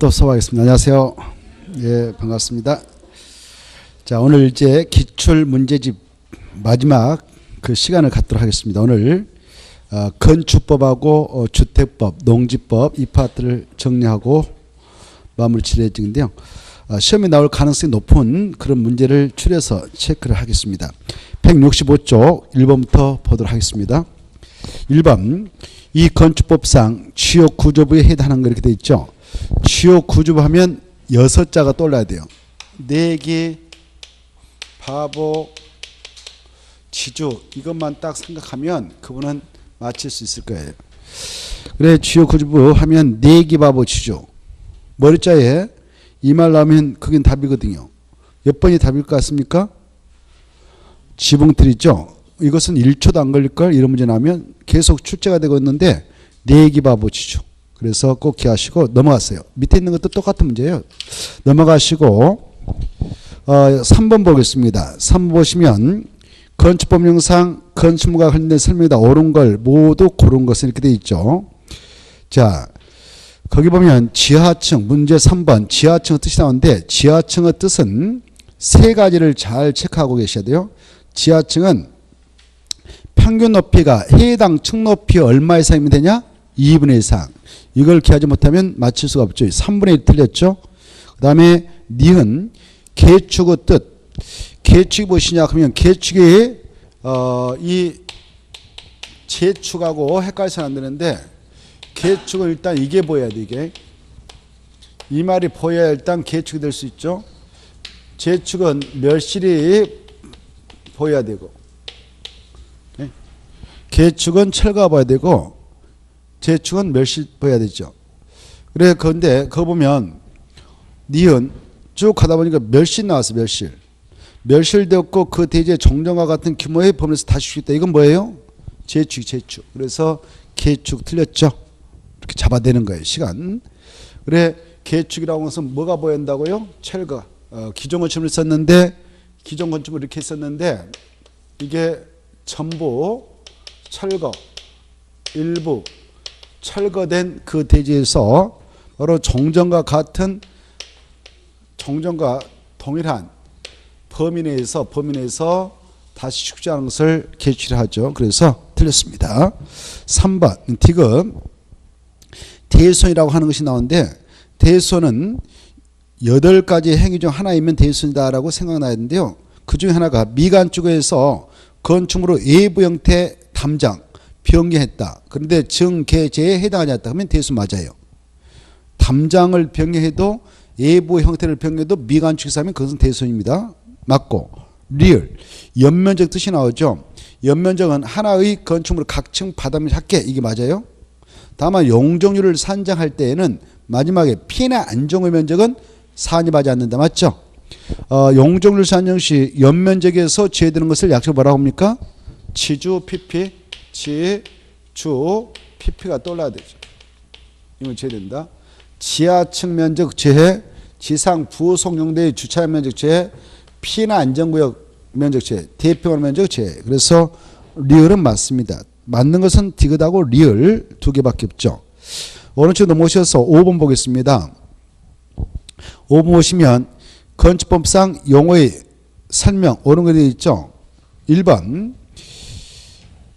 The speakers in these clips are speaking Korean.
또 수업하겠습니다. 안녕하세요. 예, 반갑습니다. 자, 오늘 이제 기출 문제집 마지막 그 시간을 갖도록 하겠습니다. 오늘 건축법하고 주택법, 농지법 이 파트를 정리하고 마무리 칠 예정인데요. 시험에 나올 가능성이 높은 그런 문제를 추려서 체크를 하겠습니다. 165쪽 1번부터 보도록 하겠습니다. 1번, 이 건축법상 주요 구조부에 해당하는 거 이렇게 되어 있죠. 주요 구조부 하면 6자가 떠올라야 돼요. 내기, 바보, 지주 이것만 딱 생각하면 그분은 맞힐 수 있을 거예요. 그래, 주요 구조부 하면 내기, 바보, 지주. 머리자에 이 말 나오면 그게 답이거든요. 몇 번이 답일 것 같습니까? 지붕틀이죠. 이것은 1초도 안 걸릴걸. 이런 문제 나오면 계속 출제가 되고 있는데 내기, 바보, 지주. 그래서 꼭 기하시고 넘어갔어요. 밑에 있는 것도 똑같은 문제예요. 넘어가시고 3번 보겠습니다. 3번 보시면 건축법령상 건축물과 관련된 설명이 다 옳은 걸 모두 고른 것은 이렇게 되어 있죠. 자, 거기 보면 지하층, 문제 3번 지하층의 뜻이 나오는데 지하층의 뜻은 세 가지를 잘 체크하고 계셔야 돼요. 지하층은 평균 높이가 해당 층 높이 얼마 이상이면 되냐? 2분의 1 이상. 이걸 기하지 못하면 맞출 수가 없죠. 3분의 1 틀렸죠. 그 다음에 니은 계축의 뜻. 계축이 무엇이냐 하면 계축이 이 제축하고 헷갈려서는 안 되는데 계축은 일단 이게 보여야 돼. 이게 이 말이 보여야 일단 계축이 될 수 있죠. 제축은 멸실이 보여야 되고 계축은 철가 봐야 되고 제축은 멸실 보여야 되죠. 그래, 그런데 그거 보면 니은 쭉 가다 보니까 멸실 나왔어. 멸실되었고 그 대지의 정정과 같은 규모의 범위에서 다시 주겠다. 이건 뭐예요? 제축. 그래서 계축 틀렸죠. 이렇게 잡아대는 거예요. 시간. 그래, 계축이라고 해서 뭐가 보인다고요? 철거. 기존 건축물을 썼는데 기존 건축물을 이렇게 썼는데 이게 전부 철거, 일부 철거된 그 대지에서 바로 정정과 같은 정정과 동일한 범위 내에서 다시 축제하는 것을 계출하죠. 그래서 틀렸습니다. 3번 디귿 대손이라고 하는 것이 나오는데 대손은 8가지 행위 중 하나이면 대손이다라고 생각나야 되는데요. 그 중에 하나가 미간축에서 건축물의 외부 형태 담장 변경했다. 그런데 증개제에 해당하지 않다 하면 대손 맞아요. 담장을 변경해도 외부 형태를 변경해도 미간축에서 하면 그것은 대손입니다. 맞고 리을 연면적 뜻이 나오죠. 연면적은 하나의 건축물 각층 바닥면 합계 이게 맞아요. 다만 용적률을 산정할 때에는 마지막에 피나 안정의 면적은 산입하지 않는다. 맞죠? 용적률 산정 시 연면적에서 제외되는 것을 약식으로 뭐라고 합니까? 지주 PP 지주 PP가 떠올라야 되죠. 이건 제외된다. 지하층 면적 제외, 지상 부속 용도의 주차 면적 제외, 피나 안전구역 면적 제외, 대평원 면적 제외. 그래서 리을은 맞습니다. 맞는 것은 디귿하고 리을 두 개밖에 없죠. 오른쪽 넘어오셔서 5번 보겠습니다. 5번 보시면 건축법상 용어의 설명 옳은 거 되어 있죠. 1번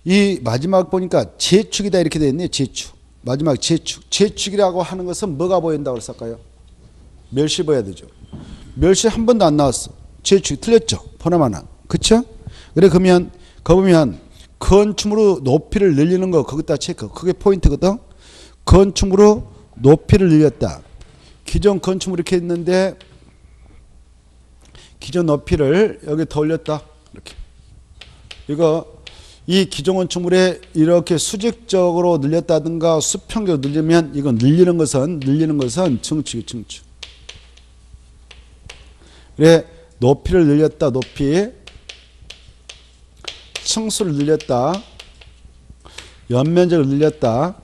이 마지막 보니까 제축이다 이렇게 되어 있네요. 제축. 마지막 제축. 제축이라고 하는 것은 뭐가 보인다고 했을까요? 멸시 보여야 되죠. 멸시 한 번도 안 나왔어. 제축 틀렸죠. 보나마나. 그쵸? 그래, 그러면 거기 보면 건축물의 높이를 늘리는 거 거기다 체크. 그게 포인트거든. 건축물의 높이를 늘렸다. 기존 건축물 이렇게 있는데 기존 높이를 여기 더 올렸다. 이렇게. 이거 이 기존 건축물에 이렇게 수직적으로 늘렸다든가 수평적으로 늘리면 이건 늘리는 것은 증축이. 그래, 높이를 늘렸다. 높이. 층수를 늘렸다. 연면적을 늘렸다.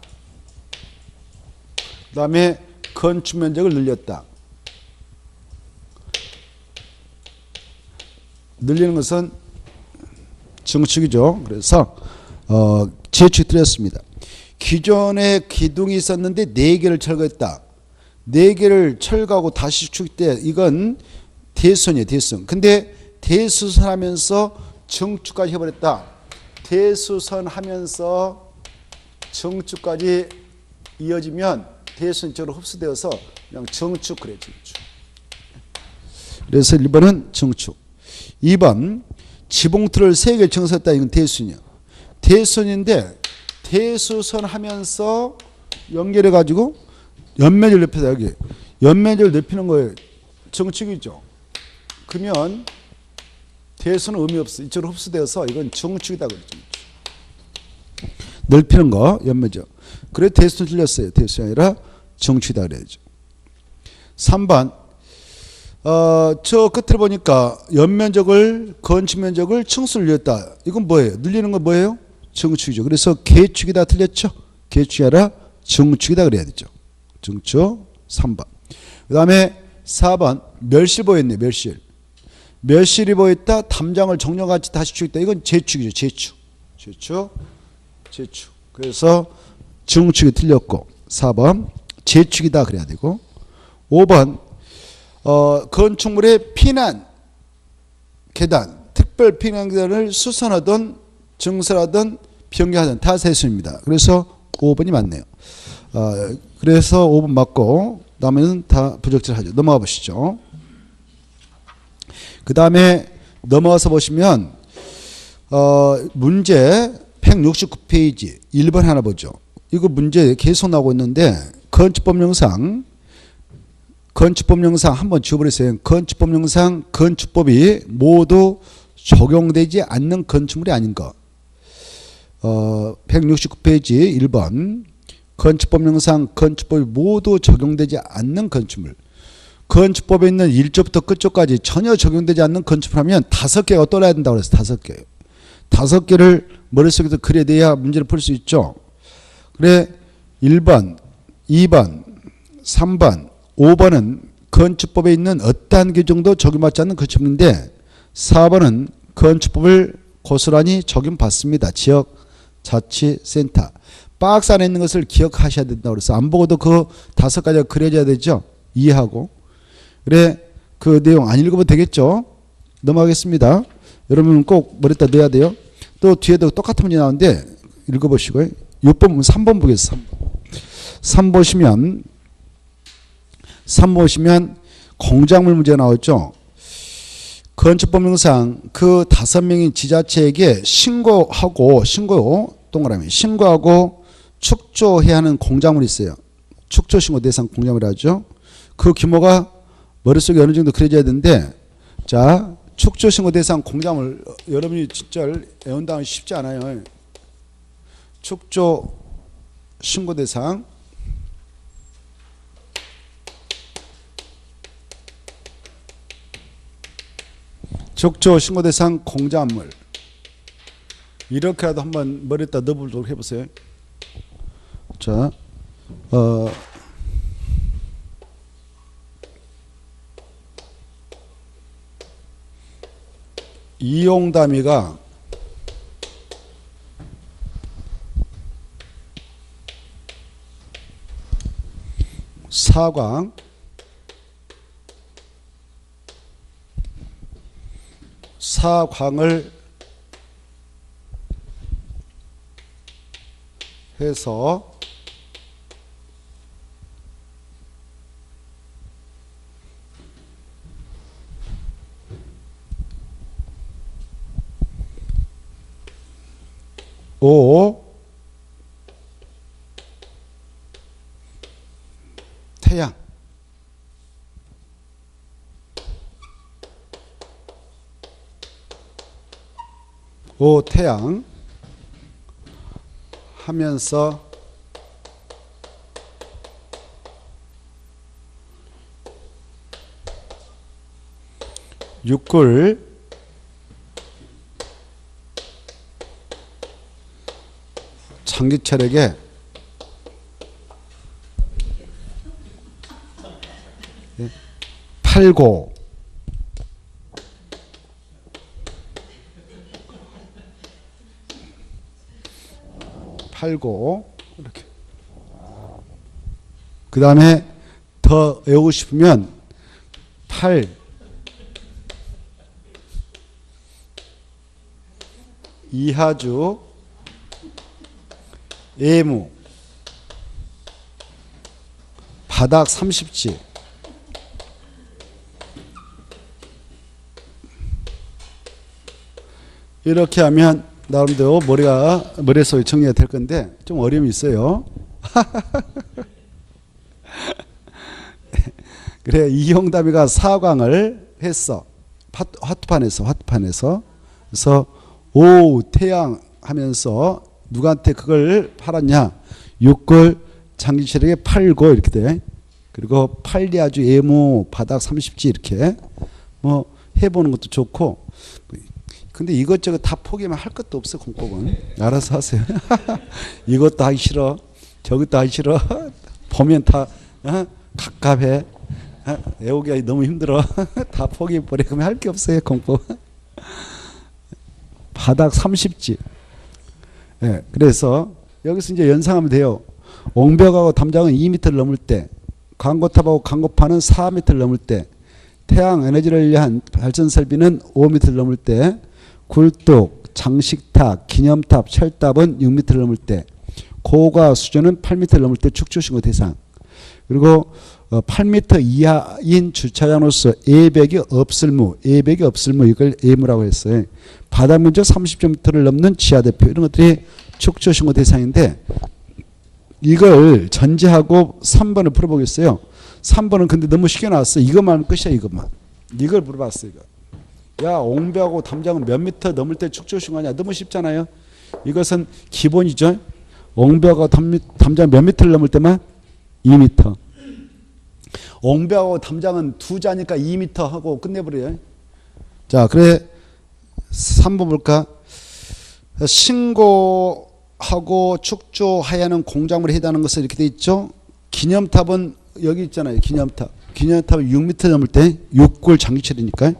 그 다음에 건축 면적을 늘렸다. 늘리는 것은 증축이죠. 그래서 제축이 틀렸습니다. 기존에 기둥이 있었는데 4개를 철거했다. 4개를 철거하고 다시 축일 때 이건 대수선이에요. 대수선. 근데 대수선 하면서 정축까지 해버렸다. 대수선 하면서 정축까지 이어지면 대수선 쪽으로 흡수되어서 그냥 정축 그래. 정축. 그래서 1번은 정축. 2번 지봉틀을 3개를 정수했다. 이건 대수선이야. 대수선인데 대수선 하면서 연결해 가지고 연면적을 높여서 여기 연면적을 높이는 거예요. 정축이죠. 그러면 대수는 의미 없어. 이쪽으로 흡수되어서 이건 정축이다 그랬죠. 넓히는 거 연면적. 그래 대수는 틀렸어요. 대수가 아니라 정축이다 그래야죠. 3번 저 끝을 보니까 연면적을 건축면적을 층수를 늘렸다. 이건 뭐예요? 늘리는 건 뭐예요? 정축이죠. 그래서 개축이다 틀렸죠. 개축이 아니라 정축이다 그래야 되죠. 정축 3번. 그 다음에 4번 멸실 보였네. 멸실. 멸실이 보였다. 담장을 정렬같이 다시 축있다. 이건 재축이죠. 재축. 재축. 재축. 그래서 정축이 틀렸고 4번 재축이다 그래야 되고 5번 건축물의 피난 계단 특별 피난 계단을 수선하든 증설하든 변경하든 다 세수입니다. 그래서 5번이 맞네요. 그래서 5번 맞고 다음에는 다 부적절하죠. 넘어가 보시죠. 그 다음에 넘어가서 보시면 문제 169페이지 1번 하나 보죠. 이거 문제 계속 나오고 있는데 건축법령상 한번 지워버렸어요. 건축법령상 건축법이 모두 적용되지 않는 건축물이 아닌 거. 169페이지 1번 건축법령상 건축법이 모두 적용되지 않는 건축물. 건축법에 있는 1조부터 끝조까지 전혀 적용되지 않는 건축물하면 5개가 떠나야 된다고 그랬어요. 5개. 5개를 머릿속에서 그려내야 문제를 풀 수 있죠. 그래 1번, 2번, 3번, 5번은 건축법에 있는 어떠한 규정도 적용받지 않는 건축물인데 4번은 건축법을 고스란히 적용받습니다. 지역자치센터. 박스 안에 있는 것을 기억하셔야 된다고 그래서 안 보고도 그 5가지가 그려져야 되죠. 이해하고. 그래 그 내용 안 읽으면 되겠죠. 넘어가겠습니다. 여러분 꼭 머리에다 넣어야 돼요. 또 뒤에도 똑같은 문제 나오는데 읽어보시고요. 6번, 3번 보겠습니다. 3 보시면 공작물 문제 나왔죠. 건축법령상 그 5명의 지자체에게 신고하고 동그라미 신고하고 축조해야 하는 공작물이 있어요. 축조신고 대상 공작물이 하죠. 그 규모가 머릿속에 어느 정도 그려져야 되는데 자 축조신고 대상 공작물 여러분이 진짜 애운당은 쉽지 않아요. 축조신고 대상 축조신고대상 공작물 이렇게라도 한번 머리에다 넣어보도록 해보세요. 자, 이용담이가 사광 사광을 해서 태양 태양 하면서 육굴 장기철에게 팔고 이렇게 그 다음에 더 더 외우고 싶으면 8 이하주 애무 바닥 30지 이렇게 하면 나름대로 머릿속에 정리가 될 건데 좀 어려움이 있어요. 그래 이용담이가 4강을 했어. 화투판에서 그래서 오 태양 하면서 누구한테 그걸 팔았냐. 육골 장기철에게 팔고 이렇게 돼. 그리고 팔리아주 애무 바닥 30지 이렇게 뭐 해보는 것도 좋고. 근데 이것저것 다 포기하면 할 것도 없어. 공법은 알아서 하세요. 이것도 하기 싫어 저것도 하기 싫어 보면 다 갑갑해 외우기가 너무 힘들어. 다 포기해버려. 그러면 할 게 없어요. 공법 바닥 30지. 네, 그래서 여기서 이제 연상하면 돼요. 옹벽하고 담장은 2m를 넘을 때, 광고탑하고 광고판은 4m를 넘을 때, 태양 에너지를 위한 발전 설비는 5m를 넘을 때, 굴뚝, 장식탑, 기념탑, 철탑은 6m를 넘을 때, 고가 수조는 8m를 넘을 때 축조신고 대상. 그리고 8m 이하인 주차장으로서 예백이 없을무 이걸 예무라고 했어요. 바닥 면적 30제곱미터를 넘는 지하대표 이런 것들이 축조신고 대상인데 이걸 전제하고 3번을 풀어보겠어요. 3번은 근데 너무 쉽게 나왔어. 이것만 하면 끝이야. 이걸 물어봤어. 야 옹벽하고 담장은 몇 미터 넘을 때 축조신고하냐. 너무 쉽잖아요. 이것은 기본이죠. 옹벽하고 담장 몇 미터를 넘을 때만 2m. 옹벽하고 담장은 두 자니까 2m 하고 끝내버려요. 자, 그래 3번 볼까? 신고하고 축조하여는 공작물에 해당하는 것은 이렇게 돼 있죠. 기념탑은 여기 있잖아요. 기념탑은 6m 넘을 때 6골 장기철이니까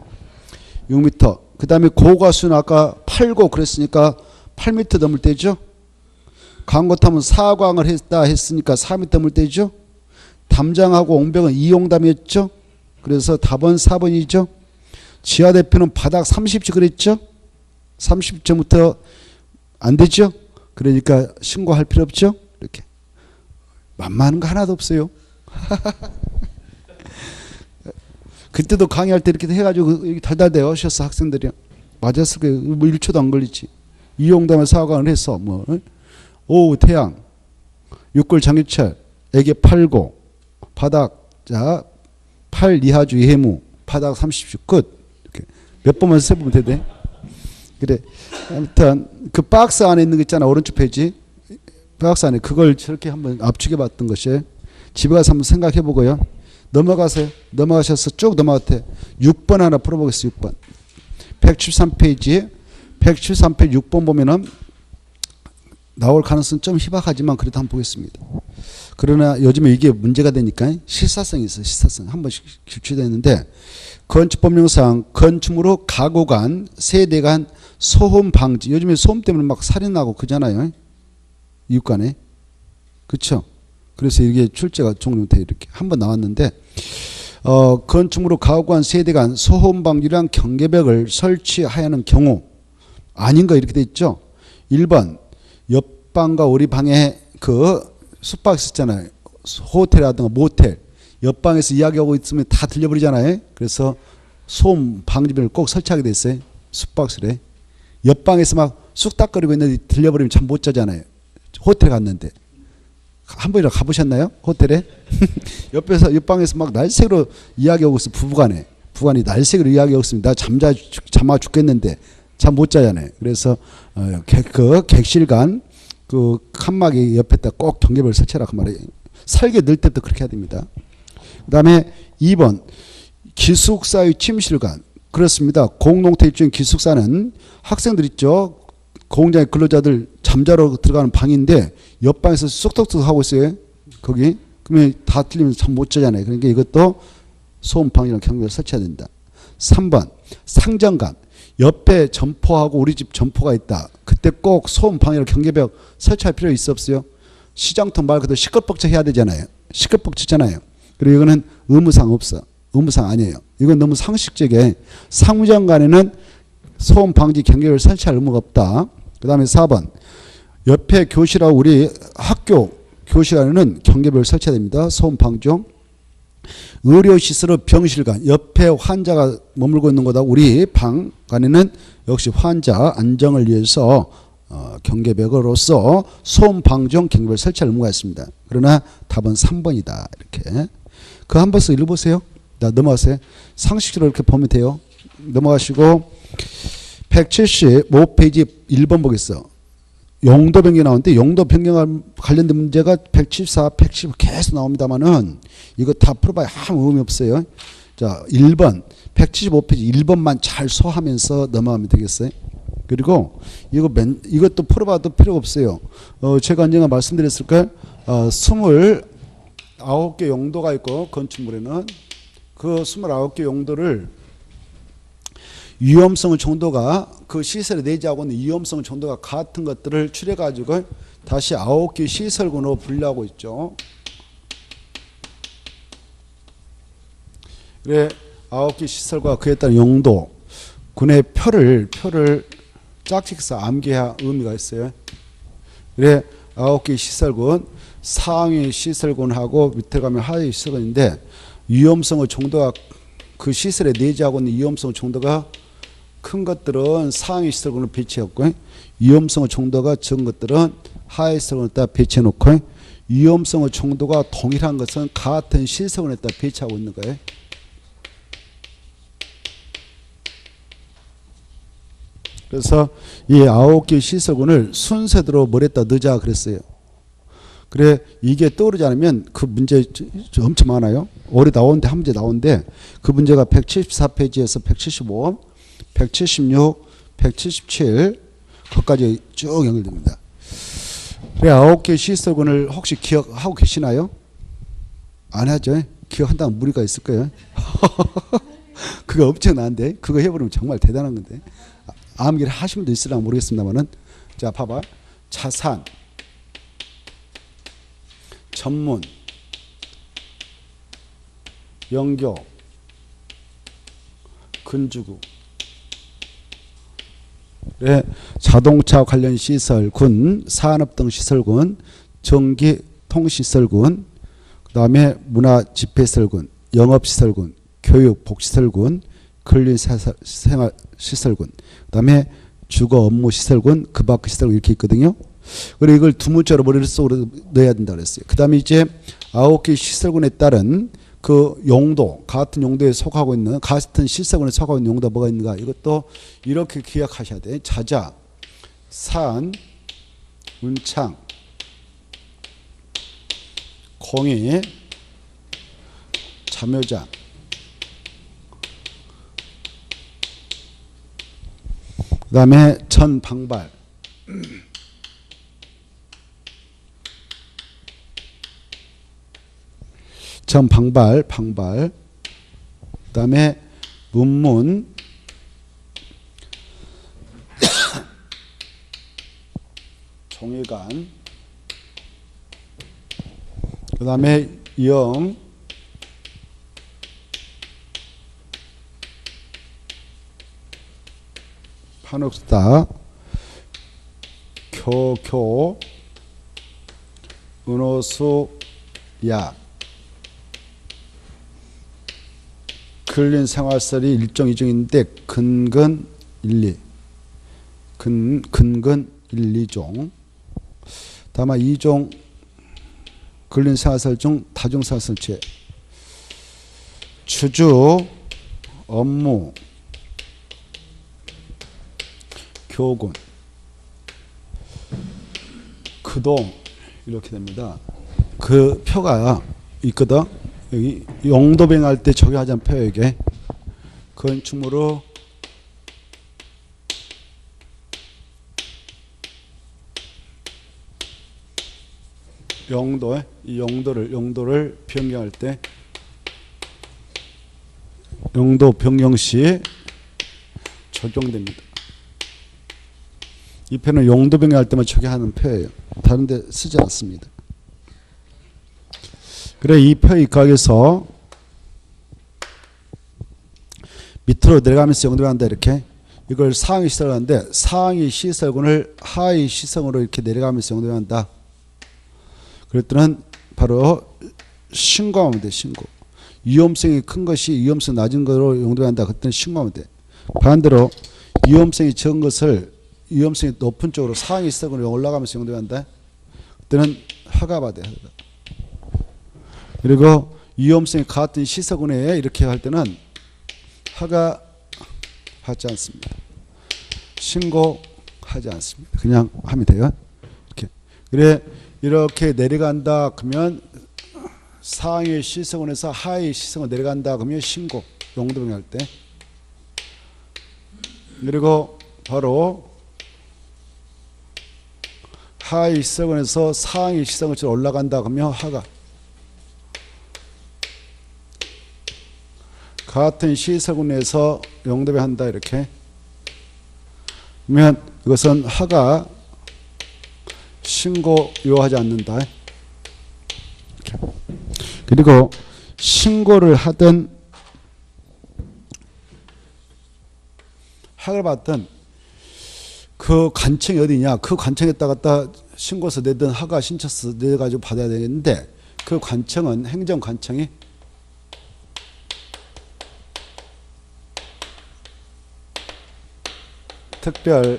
6m. 그 다음에 고가수는 아까 8고 그랬으니까 8m 넘을 때죠. 광고탑은 4광을 했으니까 4m 넘을 때죠. 담장하고 옹벽은 이용담이었죠. 그래서 답은 4번이죠. 지하대표는 바닥 30지 그랬죠. 30점부터 안 되죠. 그러니까 신고할 필요 없죠. 이렇게 만만한 거 하나도 없어요. 그때도 강의할 때 이렇게 해가지고 달달 대하셨어 학생들이. 맞았을 거예요. 뭐 1초도 안 걸리지. 이용담을 4강을 해서 뭐 오후 태양 육골 장기철 에게 팔고 바닥 자 8 이하주 해무 바닥 30주 끝. 이렇게 몇 번만 세보면 되네. 그래 아무튼 그 박스 안에 있는 거 있잖아. 오른쪽 페이지 박스 안에 그걸 저렇게 한번 압축해 봤던 것이 집에 가서 한번 생각해 보고요. 넘어가셔서 쭉 넘어갔대. 6번 하나 풀어보겠어요. 6번 173페이지 6번 보면은 나올 가능성은 좀 희박하지만 그래도 한번 보겠습니다. 그러나 요즘에 이게 문제가 되니까 실사성이 있어요. 실사성. 한 번씩 규칙되는데 건축법령상 건축물로 가구 간, 세대 간 소음 방지. 요즘에 소음 때문에 막 살인 나고 그잖아요. 이웃 간에. 그렇죠? 그래서 이게 출제가 종료돼 이렇게 한 번 나왔는데 건축물로 가구 간, 세대 간 소음 방지랑 경계벽을 설치하여는 경우 아닌 거 이렇게 돼 있죠. 1번 옆방과 우리 방에 그 숙박스 있잖아요. 호텔이라든가 모텔 옆방에서 이야기하고 있으면 다 들려버리잖아요. 그래서 소음 방지벽을 꼭 설치하게 됐어요. 숙박스에 옆방에서 막 쑥닥거리고 있는데 들려버리면 잠 못 자잖아요. 호텔에 갔는데 한 번이라도 가보셨나요? 호텔에? 옆방에서 막 날색으로 이야기하고 있어. 부부간이 날색으로 이야기하고 있으면 나 잠아 죽겠는데 잠 못 자잖아요. 그래서 그 객실간 그 칸막이 옆에다 꼭 경계벽을 설치하라 그 말이에요. 설계 넣을 때도 그렇게 해야 됩니다. 그 다음에 2번 기숙사의 침실간. 그렇습니다. 공동체 입주인 기숙사는 학생들 있죠. 공장의 근로자들 잠자러 들어가는 방인데 옆방에서 쏙쏙쏙 하고 있어요. 거기. 그러면 다 틀리면 잠 못 자잖아요. 그러니까 이것도 소음방이랑 경계를 설치해야 된다. 3번 상정간. 옆에 점포하고 우리 집 점포가 있다. 그때 꼭 소음방이랑 경계벽 설치할 필요 있어 없어요? 시장통 말 그대로 시끌벅적 해야 되잖아요. 시끌벅적잖아요. 그리고 이거는 의무상 없어. 의무상 아니에요. 이건 너무 상식적이에요. 상무장관에는 소음 방지 경계를 설치할 의무가 없다. 그 다음에 4번. 옆에 교실하고 우리 학교 교실 안에는 경계벽을 설치해야 됩니다. 소음 방지용. 의료시설의 병실관, 옆에 환자가 머물고 있는 거다. 우리 방 안에는 역시 환자 안정을 위해서 경계벽으로서 소음 방지용 경계벽을 설치할 의무가 있습니다. 그러나 답은 3번이다. 이렇게. 그 한 번씩 읽어보세요. 자, 넘어가세요. 상식적으로 이렇게 보면 돼요. 넘어가시고 175페이지 1번 보겠어. 용도 변경 나오는데 용도 변경 관련된 문제가 174, 110 계속 나옵니다만은 이거 다 풀어봐야 아무 의미 없어요. 자, 1번 175페이지 1번만 잘 소화하면서 넘어가면 되겠어요. 그리고 이것도 풀어봐도 필요가 없어요. 제가 언젠가 말씀드렸을까요? 29개 용도가 있고 건축물에는 그 29개 용도를 위험성 정도가 그 시설에 내재하고 있는 위험성 정도가 같은 것들을 추려가지고 다시 9개 시설군으로 분류하고 있죠. 그래 9개 시설과 그에 따른 용도 군의 표를 짝짓해서 암기해야 의미가 있어요. 그래 9개 시설군 상위 시설군하고 밑에 가면 하위 시설군인데 위험성의 정도가 그 시설에 내재하고 있는 위험성 정도가 큰 것들은 상위 시설군을 배치했고 위험성의 정도가 적은 것들은 하위 시설군에다 배치해놓고 위험성의 정도가 동일한 것은 같은 시설군에다 배치하고 있는 거예요. 그래서 이 9개 시설군을 순서대로 뭐랬다 넣자 그랬어요. 그래 이게 떠오르지 않으면 그 문제 엄청 많아요. 올해 나오는데 한 문제 나오는데 그 문제가 174페이지에서 175, 176, 177 거기까지 쭉 연결됩니다. 그래 9개 시설군을 혹시 기억하고 계시나요? 안 하죠. 기억한다면 무리가 있을 거예요. 그거 엄청난데 그거 해버리면 정말 대단한 건데 암기를 하신 분도 있으려나 모르겠습니다만은 자 봐봐. 자산, 전문, 영교, 근주구, 네, 자동차 관련 시설군, 산업 등 시설군, 전기 통시설군, 그 다음에 문화 집회시설군, 영업시설군, 교육 복지시설군, 근린생활시설군, 그 다음에 주거 업무시설군, 그 밖의 시설군 이렇게 있거든요. 그리고 이걸 두 문자로 머릿속으로 넣어야 된다고 그랬어요. 그 다음에 이제 9개 시설군에 따른 그 용도, 같은 용도에 속하고 있는, 같은 시설군에 속하고 있는 용도가 뭐가 있는가. 이것도 이렇게 기억하셔야 돼요. 자자, 산, 문창, 공이, 참여장, 그 다음에 전방발, 전방발, 방발, 그 다음에 문문, 종이관, 그 다음에 영, 판옥수다, 교교, 은호수, 야, 근린생활설이 1종 2종인데 근근 1, 2 근근 1, 2종 다만 2종 근린생활설 중 다중생활설체 주주 업무 교군 그동 이렇게 됩니다. 그 표가 있거든. 여기 용도변할 때 적용하자는 표에게 건축물로 이 용도를 변경할 때 용도 변경 시 적용됩니다. 이 표는 용도 변경할 때만 적용하는 표예요. 다른 데 쓰지 않습니다. 그래 이 표입각에서 밑으로 내려가면서 영도한다 이렇게. 이걸 상위 시설을 하는데 상위 시설군을 하위 시성으로 이렇게 내려가면서 영도한다. 그럴 때는 바로 신고하면 돼. 신고. 위험성이 큰 것이 위험성 낮은 거로 용도한다. 그때는 신고하면 돼. 반대로 위험성이 적은 것을 위험성이 높은 쪽으로 상위 시성으로 올라가면서 용도한다. 그때는 허가받아야 한다. 그리고 위험성이 같은 시설군에 이렇게 할 때는 허가하지 않습니다. 신고하지 않습니다. 그냥 하면 돼요. 이렇게. 그래 이렇게 내려간다 그러면 상위 시성원에서 하위 시성원 내려간다 그러면 신고. 용도병 할 때. 그리고 바로 하위 시성원에서 상위 시성원으로 올라간다 그러면 허가. 같은 시설군에서 용도배 한다 이렇게. 그러면 이것은 허가 신고 요하지 않는다. 이렇게. 그리고 신고를 하든 허가를 받든 그 관청이 어디냐, 그 관청에다 갖다 신고서 내든 허가 신청서 내가지고 받아야 되는데 그 관청은 행정관청이 특별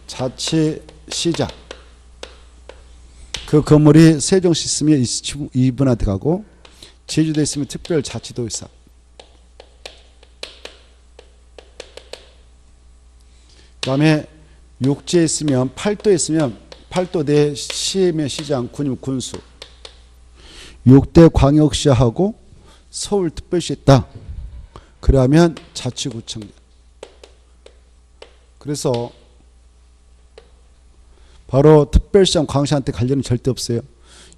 자치시장. 그 건물이 세종시 있으면 이분한테 가고 제주도에 있으면 특별 자치도의사. 그 다음에 육지에 있으면 팔도에 있으면 팔도 내 시면 시장, 군이면 군수. 6대 광역시하고 서울특별시 있다. 그러면 자치구청. 그래서 바로 특별시장 광시한테 관련은 절대 없어요.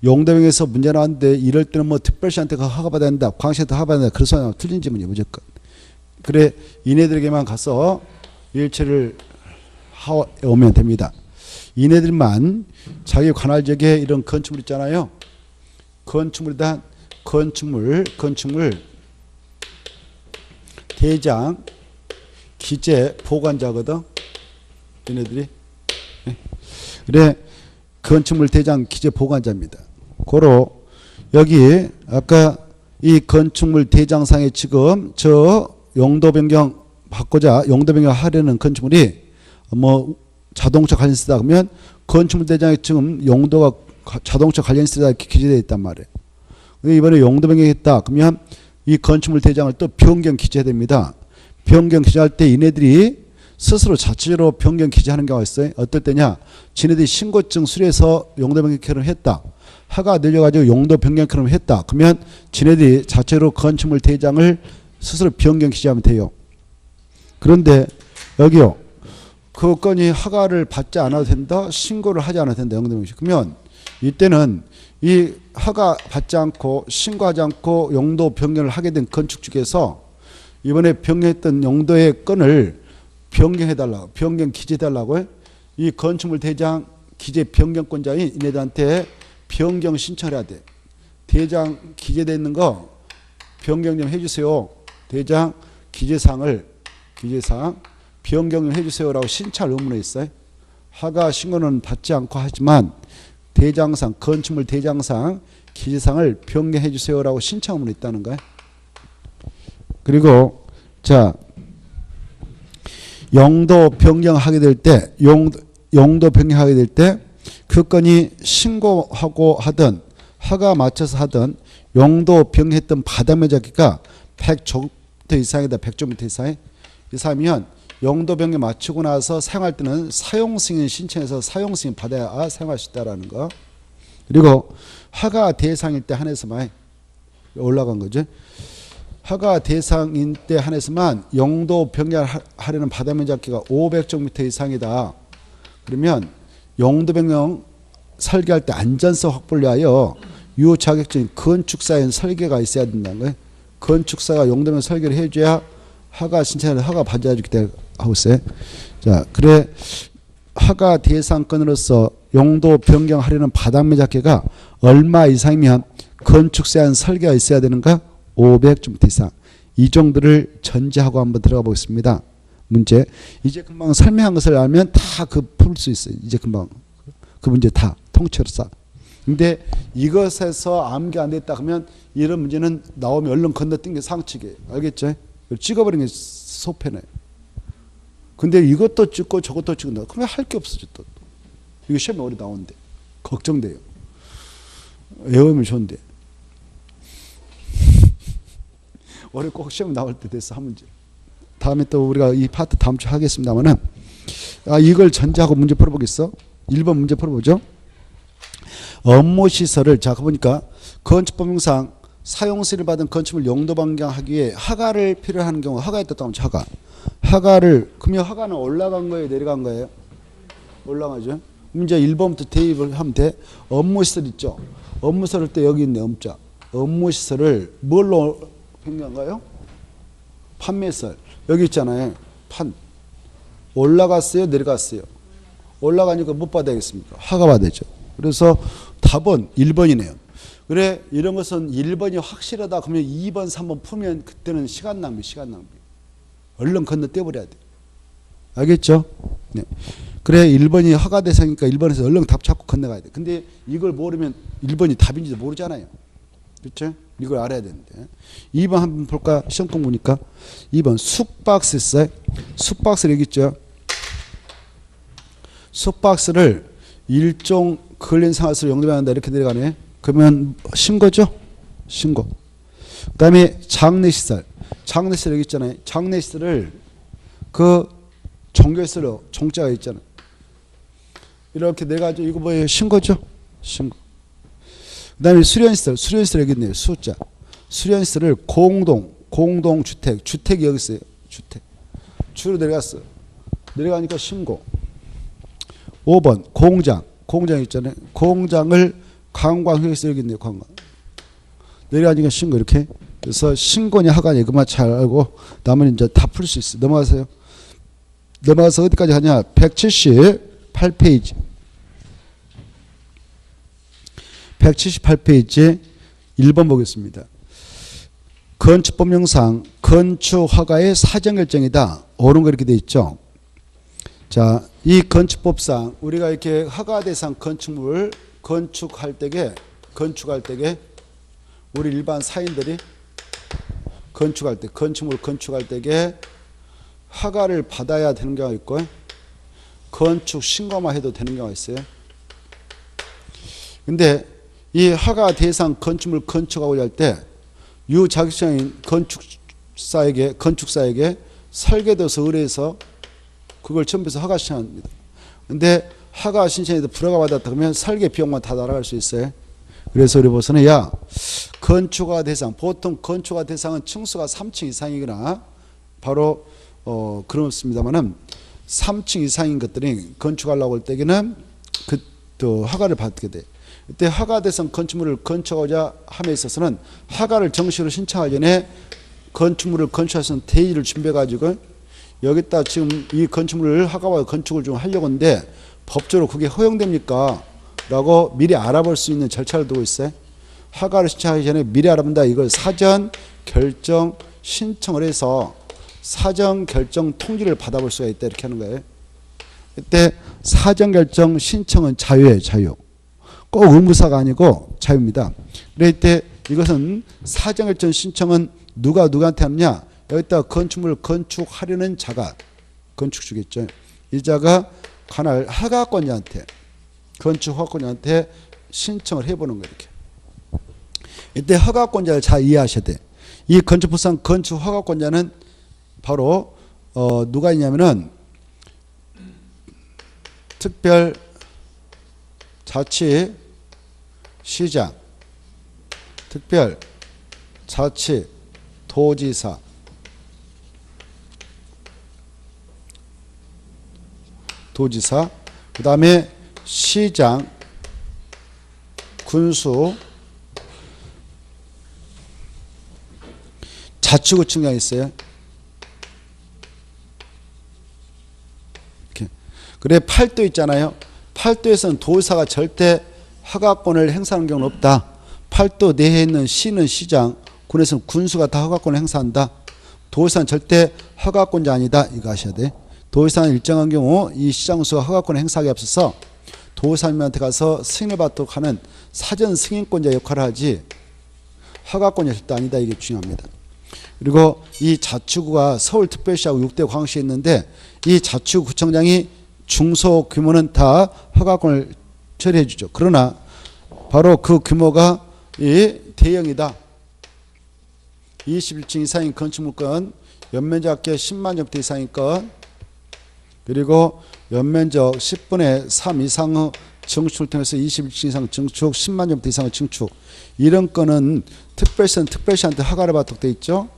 용도병에서 문제 나왔는데 이럴 때는 뭐 특별시한테 허가받아야 된다, 광시한테 허가받아야 된다. 그래서 틀린 질문이에요. 무조건. 그래 이네들에게만 가서 일체를 오면 됩니다. 이네들만 자기 관할 지역에 이런 건축물 있잖아요. 건축물이다. 건축물 대장 기재 보관자거든. 얘네들이. 그래 건축물 대장 기재 보관자입니다. 고로 여기 아까 이 건축물 대장상에 지금 저 용도 변경 받고자 용도 변경 하려는 건축물이 뭐 자동차 관련시다 그러면 건축물 대장에 지금 용도가 자동차 관련시다 이렇게 기재되어 있단 말이에요. 이번에 용도 변경했다 그러면 이 건축물 대장을 또 변경 기재됩니다. 변경 기재할 때 이네들이 스스로 자체적으로 변경 기재하는 경우가 있어요. 어떨 때냐? 지네들이 신고증 수리해서 용도 변경 결혼을 했다. 허가 늘려가지고 용도 변경 결혼을 했다. 그러면 지네들이 자체로 건축물 대장을 스스로 변경 기재하면 돼요. 그런데 여기요. 그 건이 허가를 받지 않아도 된다. 신고를 하지 않아도 된다. 용도 변경. 그러면 이때는 이 허가 받지 않고 신고하지 않고 용도 변경을 하게 된 건축주에서 이번에 변경했던 용도의 건을 변경해달라고, 변경 기재해달라고 이 건축물 대장 기재 변경권자인 이네들한테 변경 신청을 해야 돼. 대장 기재되어 있는 거 변경 좀 해주세요. 대장 기재사항 변경 좀 해주세요라고 신청을 의무로 있어요. 허가 신고는 받지 않고 하지만 대장상 건축물 대장상 기재사항을 변경해 주세요라고 신청 의무로 있다는 거예요. 그리고 자 용도 변경하게 될 때 용도 변경하게 될 때 그 건이 신고하고 하든 허가 맞춰서 하든 용도 변경했던 바닥면 잡기가 100제곱미터 이상이다. 100제곱미터 이상이면 용도 변경 맞추고 나서 사용할 때는 사용승인 신청해서 사용승인 받아야 사용할 수 있다라는 거. 그리고 허가 대상일 때 한해서만 올라간 거죠. 허가 대상인 때 한해서만 용도 변경하려는 바닥면 잡기가 500제곱미터 이상이다. 그러면 용도 변경 설계할 때 안전성 확보를 위하여 유효 자격증인 건축사인 설계가 있어야 된다는 거예요. 건축사가 용도 변경 설계를 해줘야 허가 신청을 허가 받아주기 때문에 하고 있어요. 자, 그래 허가 대상권으로서 용도 변경하려는 바닥면 잡기가 얼마 이상이면 건축사에 한 설계가 있어야 되는가? 500좀 이상. 이 정도를 전제하고 한번 들어가 보겠습니다. 문제. 이제 금방 설명한 것을 알면 다 그 풀 수 있어요. 이제 금방 그 문제 다 통째로 싹. 근데 이것에서 암기 안 됐다 하면 이런 문제는 나오면 얼른 건너뛴 게 상칙이에요. 알겠죠? 찍어버리는 게 소패네. 근데 이것도 찍고 저것도 찍는다. 그러면 할 게 없어져 또. 이거 시험에 오래 나오는데 걱정돼요. 외우면 좋은데 올해 꼭 시험 나올 때 됐어 한 문제. 다음에 또 우리가 이 파트 다음 주에 하겠습니다만은 이걸 전제하고 문제 풀어보겠어. 1번 문제 풀어보죠. 업무 시설을 자 보니까 건축법령상 사용수를 받은 건축물 용도 변경하기 위해 허가를 필요한 경우 허가에 따르면 허가를 그러면 허가는 올라간 거예요 내려간 거예요? 올라가죠. 문제 1번부터 대입을 하면 돼. 업무시설 있죠. 업무시설 때 여기 있네 엄자. 업무시설을 뭘로 변경한가요? 판매시설. 여기 있잖아요. 판. 올라갔어요? 내려갔어요? 올라가니까 못 받아야겠습니까? 허가 받아야죠. 그래서 답은 1번이네요. 그래 이런 것은 1번이 확실하다 그러면 2번 3번 풀면 그때는 시간 낭비. 얼른 건너뛰어버려야 돼. 알겠죠? 네. 그래 1번이 허가 대상이니까 1번에서 얼른 답 찾고 건너가야 돼. 근데 이걸 모르면 1번이 답인지도 모르잖아요. 그렇죠? 이걸 알아야 되는데. 2번 한번 볼까? 시험 공부니까. 2번 숙박스 있어요. 숙박스 여기 있죠. 숙박스를 일종 근린 상하수로 용도한다 이렇게 내려가네. 그러면 신고죠? 신고. 그 다음에 장례시설. 장례시설 여기 있잖아요. 장례시설을 그 종교시설로 종자가 있잖아요. 이렇게 내가지고 이거 뭐예요? 신고죠? 신고. 그 다음에 수련시설. 수련시설 여기 있네요. 숫자. 수련시설을 공동주택. 주택이 여기 있어요. 주택. 주로 내려갔어. 내려가니까 신고. 5번 공장. 공장 있잖아요. 공장을 관광회에서 여기 있네요. 관광. 내려가니까 신고 이렇게. 그래서 신고냐 허가냐 그만 잘 알고 나머지 이제 다 풀 수 있어요. 넘어가세요. 넘어가서 어디까지 하냐? 178페이지. 178페이지 1번 보겠습니다. 건축법령상 건축허가의 사전결정이다. 옳은 거 이렇게 돼 있죠. 자, 이 건축법상 우리가 이렇게 허가 대상 건축물 건축할 때게 우리 일반 사인들이 건축물 건축할 때게 허가를 받아야 되는 경우가 있고 건축 신고만 해도 되는 경우가 있어요. 근데 이 허가 대상 건축물 건축하고자 할 때 유자격증인 건축사에게 설계도서 의뢰해서 그걸 첨부해서 허가 신청합니다. 근데 허가 신청에도 불허가 받았다 그러면 설계 비용만 다 날아갈 수 있어요. 그래서 우리 보서는 건축허가 대상 보통 건축허가 대상은 층수가 3층 이상이거나 바로 그렇습니다만은 3층 이상인 것들이 건축하려고 할 때에는 또 허가를 받게 돼. 이때 허가 대상 건축물을 건축하고자 함에 있어서는 허가를 정식으로 신청하기 전에 건축물을 건축할 수 있는 대의를 준비해 가지고 여기다 지금 이 건축물을 허가와 건축을 좀 하려고 하는데 법적으로 그게 허용됩니까? 라고 미리 알아볼 수 있는 절차를 두고 있어요. 허가를 신청하기 전에 미리 알아본다. 이걸 사전 결정 신청을 해서 사전 결정 통지를 받아볼 수가 있다. 이렇게 하는 거예요. 이때 사전 결정 신청은 자유예요. 자유. 꼭 의무사가 아니고 자유입니다. 그럴 때 이것은 사전 결정 신청은 누구한테 하느냐? 여기다 건축물을 건축하려는 자가 건축주겠죠. 이 자가 관할 허가권자한테 건축 허가권자한테 신청을 해보는 거예요. 이렇게. 이때 허가권자를 잘 이해하셔야 돼. 이 건축법상 건축 허가권자는 바로 누가 있냐면은 특별자치시장, 특별자치도지사, 그 다음에 시장, 군수, 자치구청장 있어요. 이렇게. 그래 팔도 있잖아요. 팔도에서는 도지사가 절대 허가권을 행사하는 경우는 없다. 팔도 내에 있는 시는 시장, 군에서는 군수가 다 허가권을 행사한다. 도의사는 절대 허가권자 아니다. 이거 아셔야 돼. 도의사는 일정한 경우 이 시장군수가 허가권을 행사하기 앞서서 도의사님한테 가서 승인을 받도록 하는 사전 승인권자 역할을 하지 허가권자 절대 아니다. 이게 중요합니다. 그리고 이 자치구가 서울특별시하고 6대 광역시에 있는데 이 자치구청장이 중소규모는 다 허가권을 처리해 주죠. 그러나 바로 그 규모가 이 대형이다. 21층 이상인 건축물건, 연면적 합계 10만 정도 이상인 건, 그리고 연면적 10분의 3 이상의 증축을 통해서 21층 이상 증축, 10만 정도 이상의 증축, 이런 건은 특별시한테 허가를 받도록 되어 있죠.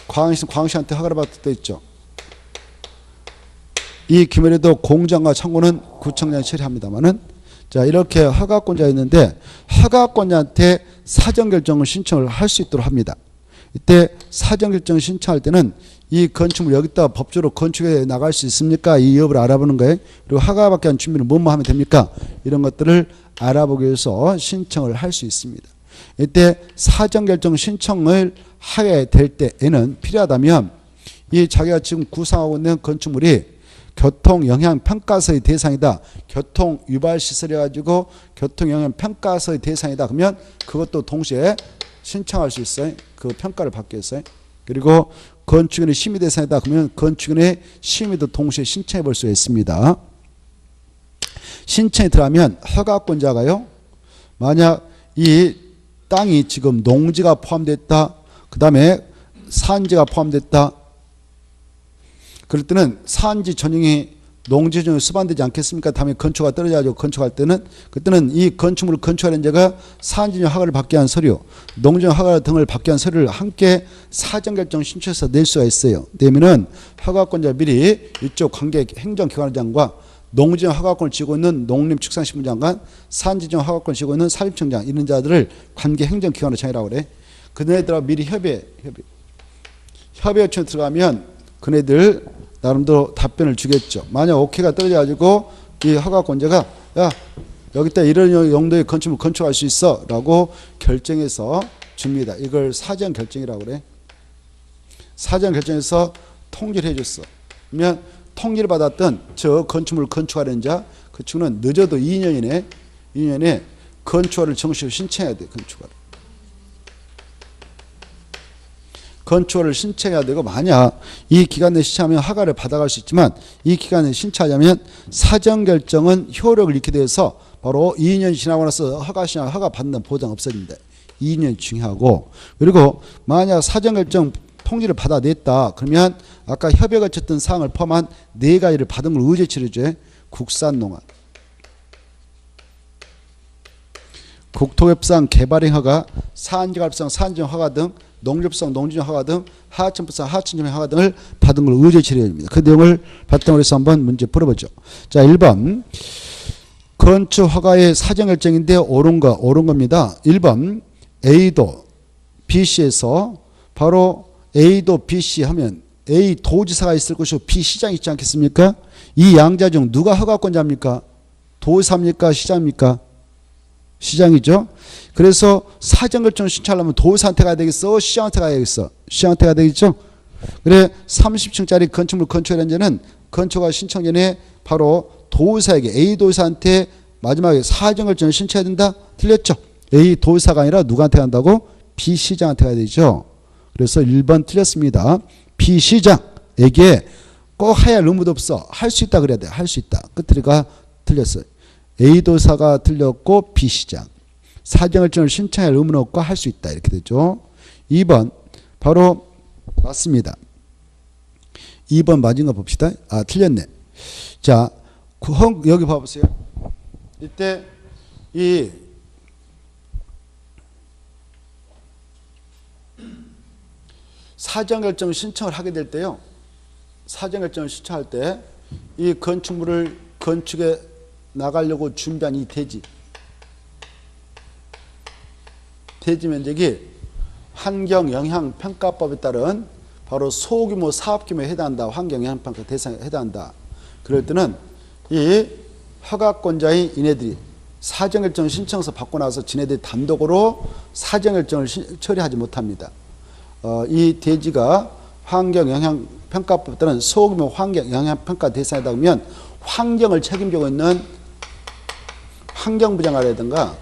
광역시한테 허가를 받도록 되어 있죠. 이 규모에도 공장과 청구는 구청장이 처리합니다만은, 자, 이렇게 허가권자가 있는데 허가권자한테 사전결정을 신청을 할 수 있도록 합니다. 이때 사전결정을 신청할 때는 이 건축물 여기다 법적으로 건축해 나갈 수 있습니까? 이 여부를 알아보는 거예요. 그리고 허가받기 위한 준비는 뭐뭐 하면 됩니까? 이런 것들을 알아보기 위해서 신청을 할 수 있습니다. 이때 사전결정 신청을 하게 될 때에는 필요하다면 이 자기가 지금 구상하고 있는 건축물이 교통영향평가서의 대상이다. 교통유발시설이 가지고 교통영향평가서의 대상이다. 그러면 그것도 동시에 신청할 수 있어요. 그 평가를 받기 위해서. 그리고 건축인의 심의 대상이다. 그러면 건축인의 심의도 동시에 신청해 볼 수 있습니다. 신청이 들어가면 허가권자가요. 만약 이 땅이 지금 농지가 포함됐다. 그 다음에 산지가 포함됐다. 그럴 때는 산지 전용이 농지 전용이 수반되지 않겠습니까? 다음에 건축가 떨어져가지고 건축할 때는 그때는 이 건축물을 건축하는 자가 산지 전용 허가를 받기 위한 서류, 농지 전용 허가 등을 받기 위한 서류를 함께 사전결정 신청해서 낼 수가 있어요. 내면은 허가권자 미리 이쪽 관계 행정기관장과 농지 전용 허가권을 쥐고 있는 농림축산식물장관, 산지 전용 허가권을 쥐고 있는 사립청장 이런 자들을 관계 행정기관의 장이라고 그래. 그네들하고 미리 협의 요청에 들어가면 그네들 나름대로 답변을 주겠죠. 만약 오케이가 떨어져가지고 이 허가권자가 야 여기다 이런 용도의 건축물 건축할 수 있어 라고 결정해서 줍니다. 이걸 사전 결정이라고 그래. 사전 결정해서 통지를 해줬어. 그러면 통지를 받았던 저 건축물을 건축하려는 자 그 친구는 늦어도 2년에 건축허를 정식으로 신청해야 돼. 건축허를 신청해야 되고 만약 이 기간 내에 신청하면 허가를 받아갈 수 있지만 이 기간에 신청하자면 사전결정은 효력을 잃게 돼서 바로 2년 지나고 나서 허가 받는 보장 없어집니다. 2년 중요하고 그리고 만약 사전결정 통지를 받아냈다 그러면 아까 협의에 거쳤던 사항을 포함한 4가지를 받은 걸 의제치료제 국산농업 국토협상 개발행 허가 산지가협상 산지정 허가 등 농협상 농지정 허가 등 하천법상 하천지정 허가 등을 받은 걸 의제 처리합니다. 그 내용을 바탕으로 해서 한번 문제 풀어보죠. 자, 1번 건축 허가의 사전결정인데 옳은 겁니다. 1번 A도 B씨에서 바로 A도 BC 하면 A 도지사가 있을 것이고 B 시장이 있지 않겠습니까? 이 양자 중 누가 허가권자입니까? 도지사입니까? 시장입니까? 시장이죠. 그래서 사전결정 신청하려면 도지사한테 가야 되겠어? 시장한테 가야 되겠어? 시장한테 가야 되겠죠. 그래 30층짜리 건축물 건축하려는 자는 건축허가 신청 전에 바로 도지사에게 A 도지사한테 마지막에 사전결정을 신청해야 된다? 틀렸죠. A 도지사가 아니라 누구한테 간다고? B 시장한테 가야 되죠. 그래서 1번 틀렸습니다. B 시장에게 꼭 해야 할 의무도 없어. 할 수 있다 그래야 돼. 할 수 있다. 끝으로가 틀렸어요. A 도사가 틀렸고 B 시장. 사전결정을 신청할 의무는 없고 할 수 있다. 이렇게 되죠. 2번 바로 맞습니다. 2번 맞은 거 봅시다. 아 틀렸네. 자 여기 봐보세요. 이때 이 사전결정 신청을 하게 될 때요. 사전결정을 신청할 때 이 건축물을 건축에 나가려고 준비한 이 대지 면적이 환경영향평가법에 따른 바로 소규모 사업규모에 해당한다. 환경영향평가 대상에 해당한다. 그럴 때는 이 허가권자인 이네들이 사정결정 신청서 받고 나서 지네들이 단독으로 사정결정을 처리하지 못합니다. 이 대지가 환경영향평가법에 따른 소규모 환경영향평가 대상이다 보면 환경을 책임지고 있는 환경부장관이라든가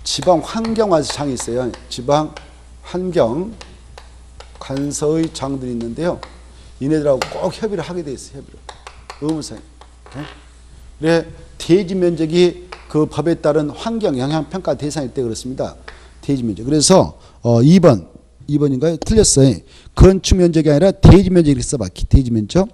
지방환경관서장이 있어요. 지방환경관서의 장들이 있는데요. 이네들하고 꼭 협의를 하게 돼 있어요. 협의를. 의무상. 그래 대지 면적이 그 법에 따른 환경 영향 평가 대상일 때 그렇습니다. 대지 면적. 그래서 2번인가요? 틀렸어요. 건축 면적이 아니라 대지 면적 이렇게 써봐. 대지 면적.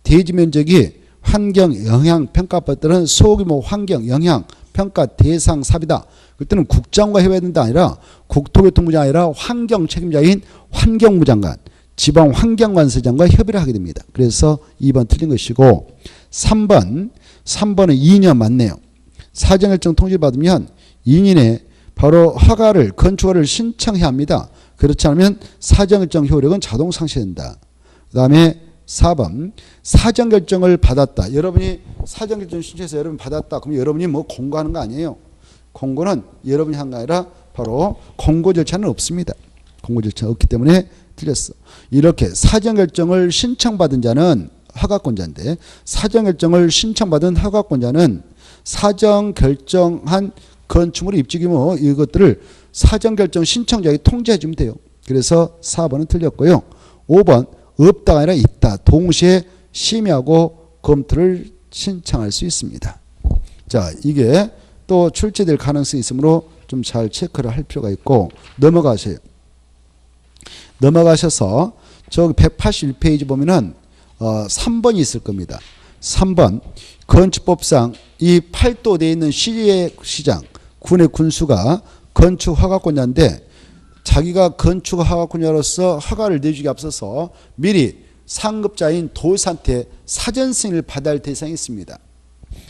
대지 면적이 환경 영향 평가법에 따른 소규모 환경 영향 평가 대상 사비다. 그때는 국장과 협의해야 된다 아니라 국토교통부장이 아니라 환경 책임자인 환경부 장관, 지방환경관서장과 협의를 하게 됩니다. 그래서 2번 틀린 것이고 3번은 2년 맞네요. 사정결정 통지를 받으면 2년에 바로 허가를 건축허가를 신청해야 합니다. 그렇지 않으면 사정결정 효력은 자동 상실된다. 그 다음에 4번 사정결정을 받았다. 여러분이 사정결정 신청해서 여러분 받았다. 그럼 여러분이 뭐 공고하는 거 아니에요. 공고는 여러분이 한 게 아니라 바로 공고 절차는 없습니다. 공고 절차가 없기 때문에 틀렸어. 이렇게 사정결정을 신청받은 자는 허가권자인데 사정결정을 신청받은 허가권자는 사정결정한 건축물 입지 규모 이것들을 사정결정 신청자에게 통지해 주면 돼요. 그래서 4번은 틀렸고요. 5번 없다가 아니라 있다. 동시에 심의하고 검토를 신청할 수 있습니다. 자, 이게 또 출제될 가능성이 있으므로 좀 잘 체크를 할 필요가 있고 넘어가세요. 넘어가셔서 저기 181페이지 보면은 3번이 있을 겁니다. 3번 건축법상 이 8도되어 있는 시의 시장 군의 군수가 건축 허가권자인데 자기가 건축 허가권자로서 허가를 내주기 앞서서 미리 상급자인 도지사한테 사전 승인을 받아야 할 대상이 있습니다.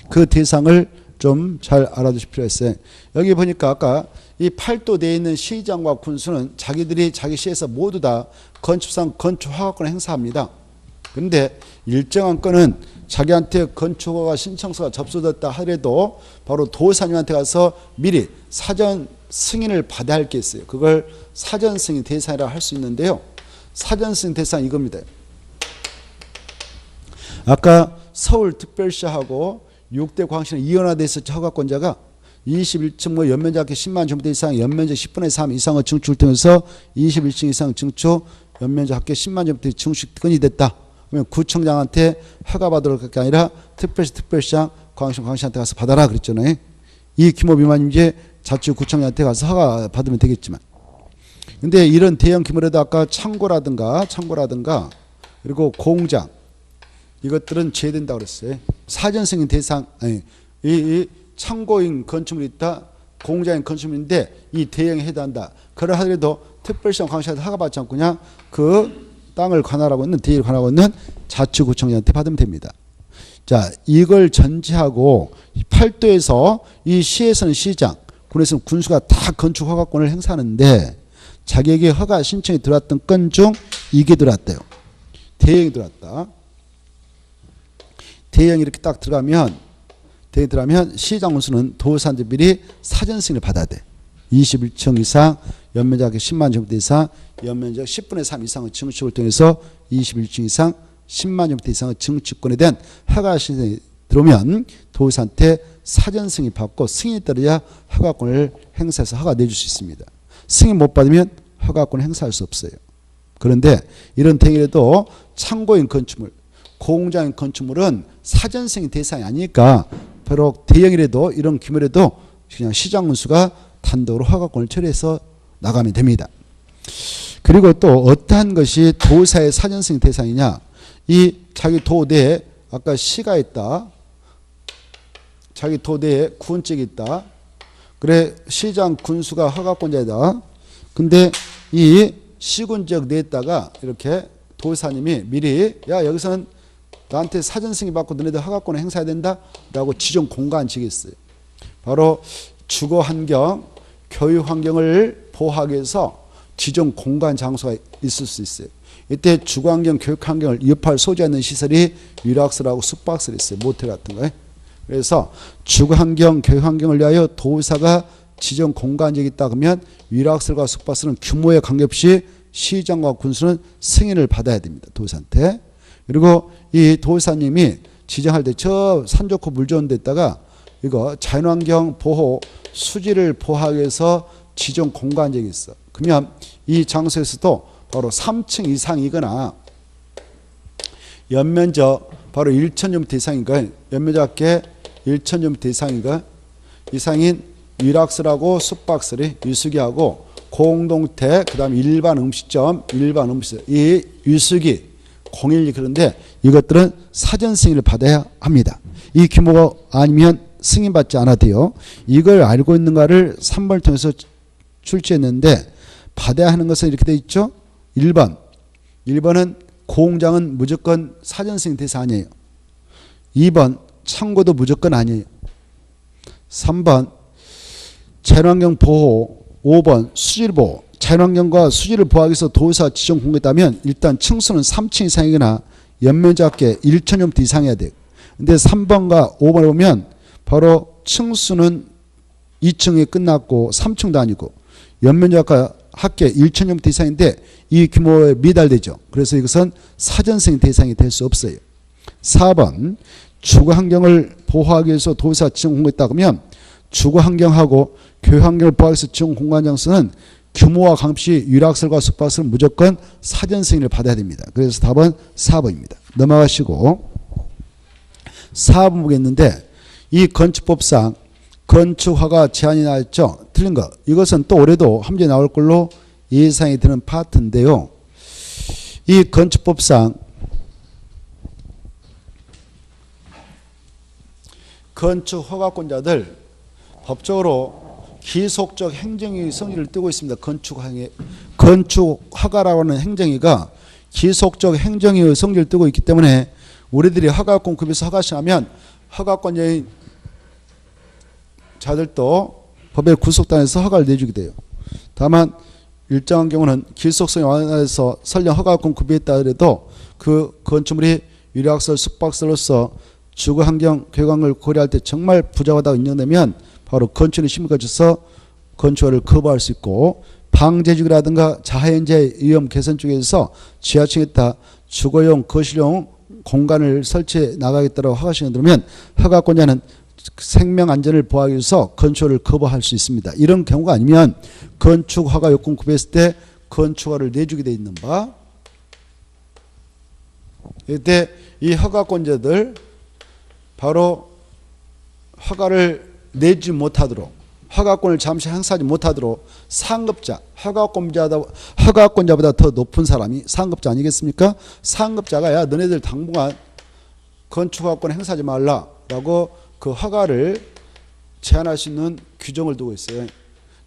그 대상을 좀 잘 알아두실 필요가 있어요. 여기 보니까 아까 이 8도되어 있는 시장과 군수는 자기들이 자기 시에서 모두 다 건축상 건축 허가권을 행사합니다. 그런데 일정한 건은 자기한테 건축허가 신청서가 접수됐다 하더라도 바로 도지사님한테 가서 미리 사전 승인을 받아야 할 게 있어요. 그걸 사전 승인 대상이라 할 수 있는데요. 사전 승인 대상 이겁니다. 아까 서울특별시하고 6대 광시는 이원화돼 있었죠. 허가권자가 21층 뭐 연면적 10만 제곱미터 이상 연면적 10분의 3 이상의 증축을 통해서 21층 이상 증축 연면적 합계 10만 제곱미터 증축권이 됐다. 그러면 구청장한테 허가 받으러 갈 게 아니라 특별시 특별시장 광시한테 가서 받아라 그랬잖아요. 이 규모 미만이면 이제 자치구청장한테 가서 허가 받으면 되겠지만 근데 이런 대형 규모라도 아까 창고라든가 그리고 공장 이것들은 제외된다고 그랬어요. 사전 승인 대상 아니 이 창고인 건축물이 있다. 공장인 건축물인데 이 대형에 해당한다. 그러하더라도 특별시장 광시한테 허가받지 않고 그냥 그 땅을 관할하고 있는 대지를 관할하고 있는 자치구청장한테 받으면 됩니다. 자, 이걸 전제하고 8도에서 이 시에서는 시장, 군에서는 군수가 다 건축 허가권을 행사하는데 자기에게 허가 신청이 들어왔던 건 중 이게 들어왔대요. 대형이 들어왔다. 대형이 이렇게 딱 들어가면 시장 군수는 도지사한테 미리 사전 승인을 받아야 돼. 21층 이상 연면적 10만 제곱미터 이상 연면적 10분의 3 이상의 증축을 통해서 21층 이상 10만 제곱미터 이상의 증축권에 대한 허가 신청이 들어오면 도지사한테 사전 승인 받고 승인이 떨어야 허가권을 행사해서 허가 내줄 수 있습니다. 승인 못 받으면 허가권을 행사할 수 없어요. 그런데 이런 대형이라도 창고인 건축물, 공장인 건축물은 사전 승인 대상이 아니니까 비록 대형이라도 이런 규모라도 그냥 시장 군수가 단독으로 허가권을 처리해서 나가면 됩니다. 그리고 또 어떠한 것이 도사의 사전 승인 대상이냐? 이 자기 도내에 아까 시가 있다. 자기 도내에 구원증이 있다. 그래 시장 군수가 허가권자이다. 근데 이 시군적 내에다가 이렇게 도사님이 미리 야 여기서는 나한테 사전 승인 받고 너네들 허가권을 행사해야 된다 라고 지정 공고한 적이 있어요. 바로 주거 환경, 교육 환경을 보호하기 위해서 지정 공간 장소가 있을 수 있어요. 이때 주거환경, 교육환경을 위협할 소지가 있는 시설이 유락설하고 숙박설이 있어요. 모텔 같은 거예요. 그래서 주거환경, 교육환경을 위하여 도의사가 지정 공간적이 있다 그러면 유락설과 숙박설은 규모에 관계없이 시장과 군수는 승인을 받아야 됩니다. 도의사한테. 그리고 이 도의사님이 지정할 때 저 산 좋고 물 좋은 데다가 이거 자연환경 보호 수지를 보호하기 위해서 지정 공간적이 있어. 그러면 이 장소에서도 바로 3층 이상이거나 연면적 바로 1,000제곱미터 이상인가, 연면적 합계 1,000제곱미터 이상인 위락설하고 숙박설이 위수기하고 공동택, 그 다음에 일반 음식점, 이 위수기 012 그런데 이것들은 사전 승인을 받아야 합니다. 이 규모가 아니면 승인받지 않아도요. 이걸 알고 있는가를 3번을 통해서 출제했는데 받아야 하는 것은 이렇게 되어 있죠. 1번은 공장은 무조건 사전 승인 대상 아니에요. 2번 창고도 무조건 아니에요. 3번 자연환경 보호, 5번 수질 보호. 자연환경과 수질을 보호하기 위해서 도의사 지정 공개했다면 일단 층수는 3층 이상이거나 연면적 합계 1,000제곱미터 이상해야 돼요. 근데 3번과 5번을 보면 바로 층수는 2층에 끝났고 3층도 아니고 연면적 합계 1,000제곱미터 이상인데 이 규모에 미달되죠. 그래서 이것은 사전승인 대상이 될 수 없어요. 4번 주거환경을 보호하기 위해서 도의사 지정 공개했다 그러면 주거환경하고 교육환경을 보호하기 위해서 지정 공간 장소는 규모와 관계없이 유락설과 숙박설은 무조건 사전 승인을 받아야 됩니다. 그래서 답은 4번입니다. 넘어가시고 4번 보겠는데 이 건축법상 건축허가 제한이 나왔죠. 틀린 거. 이것은 또 올해도 함께 나올 걸로 예상이 되는 파트인데요. 이 건축법상 건축허가권자들 법적으로 기속적 행정의 성질을 띠고 있습니다. 건축허가라고 하는 행정위가 기속적 행정의 성질을 띠고 있기 때문에 우리들이 허가권 급여서 허가 시하면 허가권자인 자들도 법의 구속단에서 허가를 내주게 돼요. 다만 일정한 경우는 기속성이 완화해서 설령 허가권 급여했다 하더라도 그 건축물이 유락설, 숙박설로서 주거환경, 교육환경을 고려할 때 정말 부족하다고 인정되면 바로 건축의 심의를 거쳐서 건축허를 거부할 수 있고 방제주기라든가 자연재해 위험 개선 쪽에서 지하층에다 주거용, 거실용 공간을 설치해 나가겠다고 허가 신청을 들으면 허가권자는 생명 안전을 보호하기 위해서 건축허를 거부할 수 있습니다. 이런 경우가 아니면 건축허가 요건 구비했을 때 건축허를 내주게 돼 있는 바. 이때 이 허가권자들 바로 허가를 내지 못하도록 허가권을 잠시 행사하지 못하도록 상급자, 허가권자보다 더 높은 사람이 상급자 아니겠습니까? 상급자가 야 너네들 당분간 건축허가권 행사하지 말라라고 그 허가를 제한할 수 있는 규정을 두고 있어요.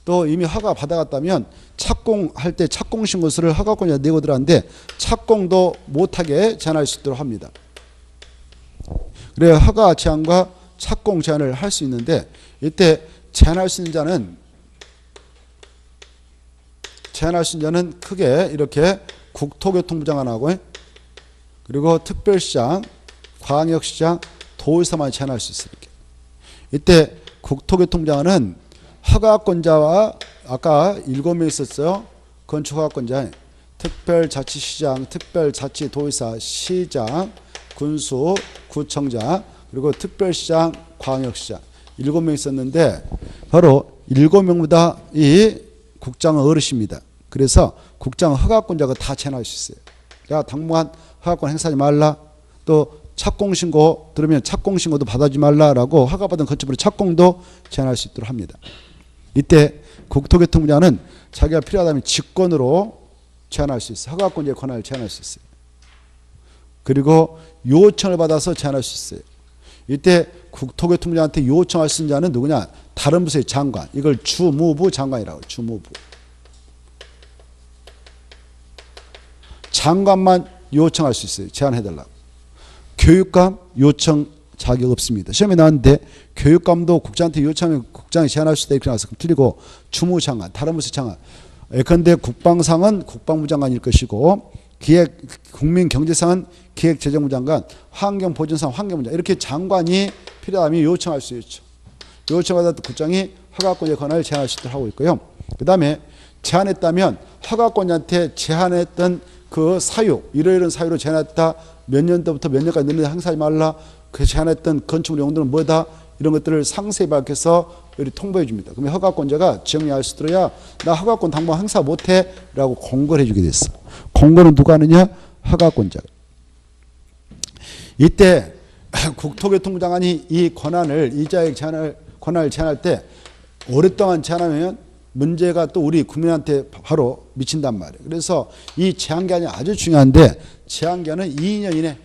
또 이미 허가 받아갔다면 착공할 때 착공신고서를 허가권자가 내고 들어왔는데 착공도 못하게 제한할 수 있도록 합니다. 그래야 허가 제한과 착공 제한을 할 수 있는데 이때 제한할 수 있는 자는 크게 이렇게 국토교통부 장관하고 그리고 특별시장, 광역시장, 도의사만 제한할 수 있어요. 이때 국토교통부 장관은 허가권자와 아까 7명 있었어요. 건축허가권자, 특별자치시장, 특별자치도의사, 시장, 군수, 구청장, 그리고 특별시장, 광역시장 7명 있었는데 바로 7명보다 이 국장은 어르십니다. 그래서 국장은 허가권자가 다 제한할 수 있어요. 야 당분간 허가권 행사하지 말라. 또 착공신고 들으면 착공신고도 받아주지 말라라고 허가받은 건축물의 착공도 제한할 수 있도록 합니다. 이때 국토교통부장은 자기가 필요하다면 직권으로 제한할 수 있어요. 허가권자의 권한을 제한할 수 있어요. 그리고 요청을 받아서 제한할 수 있어요. 이때 국토교통부장한테 요청할 수 있는 자는 누구냐? 다른 부서의 장관. 이걸 주무부 장관이라고. 주무부. 장관만 요청할 수 있어요. 제한해달라고. 교육감 요청 자격 없습니다. 시험에 나왔는데 교육감도 국장한테 요청하면 국장이 제한할 수 있다 이렇게 나와서 틀리고 주무부 장관, 다른 부서의 장관. 예컨대 국방상은 국방부 장관일 것이고 국민경제상은 기획재정부 장관, 환경보전상 환경부 장관 이렇게 장관이 필요하면 요청할 수 있죠. 요청하다 국장이 허가권자의 권한을 제한할 수 있도록 하고 있고요. 그 다음에 제한했다면 허가권자한테 제한했던 그 사유, 이러이러한 사유로 제한했다. 몇 년도부터 몇 년까지 내년에 행사하지 말라. 그 제한했던 건축물 용도는 뭐다. 이런 것들을 상세히 밝혀서 여기 통보해 줍니다. 그러면 허가권자가 정리할 수 있도록야 나 허가권 당분 행사 못해 라고 공고를 해주게 됐어. 공고는 누가 하느냐? 허가권자가. 이때 국토교통부 장관이 이 권한을 이자액 권한을 제한할 때 오랫동안 제한하면 문제가 또 우리 국민한테 바로 미친단 말이에요. 그래서 이 제한기한이 아주 중요한데 제한기한은 2년 이내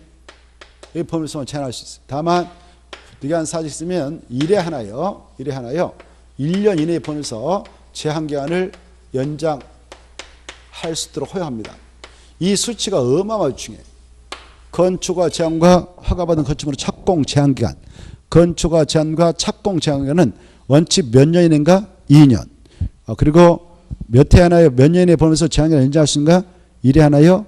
이 법률성을 제한할 수 있어요. 다만 기한 사직 있으면 1회 하나요. 1년 이내에 법률서 제한기한을 연장할 수 있도록 허용합니다. 이 수치가 어마어마하게 중요해요. 건축허가 제한과 허가받은 건축물의 착공 제한기간, 건축허가 제한과 착공 제한기간은 원칙 몇 년인가? 2년. 그리고 몇 해 하나요? 몇 년 이내에 보면서 제한기간을 연장할 수 있는가? 1회 하나요?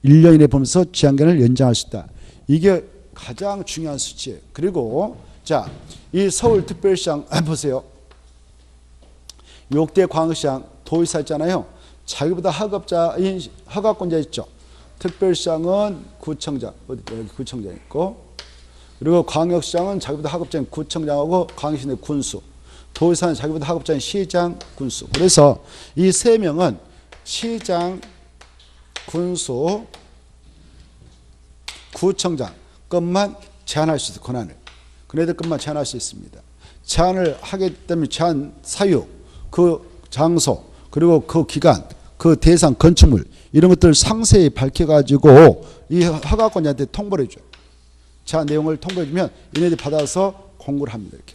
1년 이내에 보면서 제한기간을 연장할 수 있다. 이게 가장 중요한 수치예요. 그리고 자, 이 서울특별시장 보세요. 6대 광역시장 도의사 있잖아요. 자기보다 하급자인 허가권자 있죠. 특별시장은 구청장, 여기 구청장 있고, 그리고 광역시장은 자기보다 하급자인 구청장하고 광역시 내 군수, 도의사는 자기보다 하급자인 시장, 군수. 그래서 이 세 명은 시장, 군수, 구청장 것만 제한할 수 있어요. 권한을. 그네들 것만 제한할 수 있습니다. 제한을 하게 되면 제한 사유, 그 장소, 그리고 그 기간, 그 대상, 건축물 이런 것들을 상세히 밝혀가지고 이 허가권자한테 통보를 해줘요. 제한 내용을 통보해주면 얘네들이 받아서 공고를 합니다. 이렇게.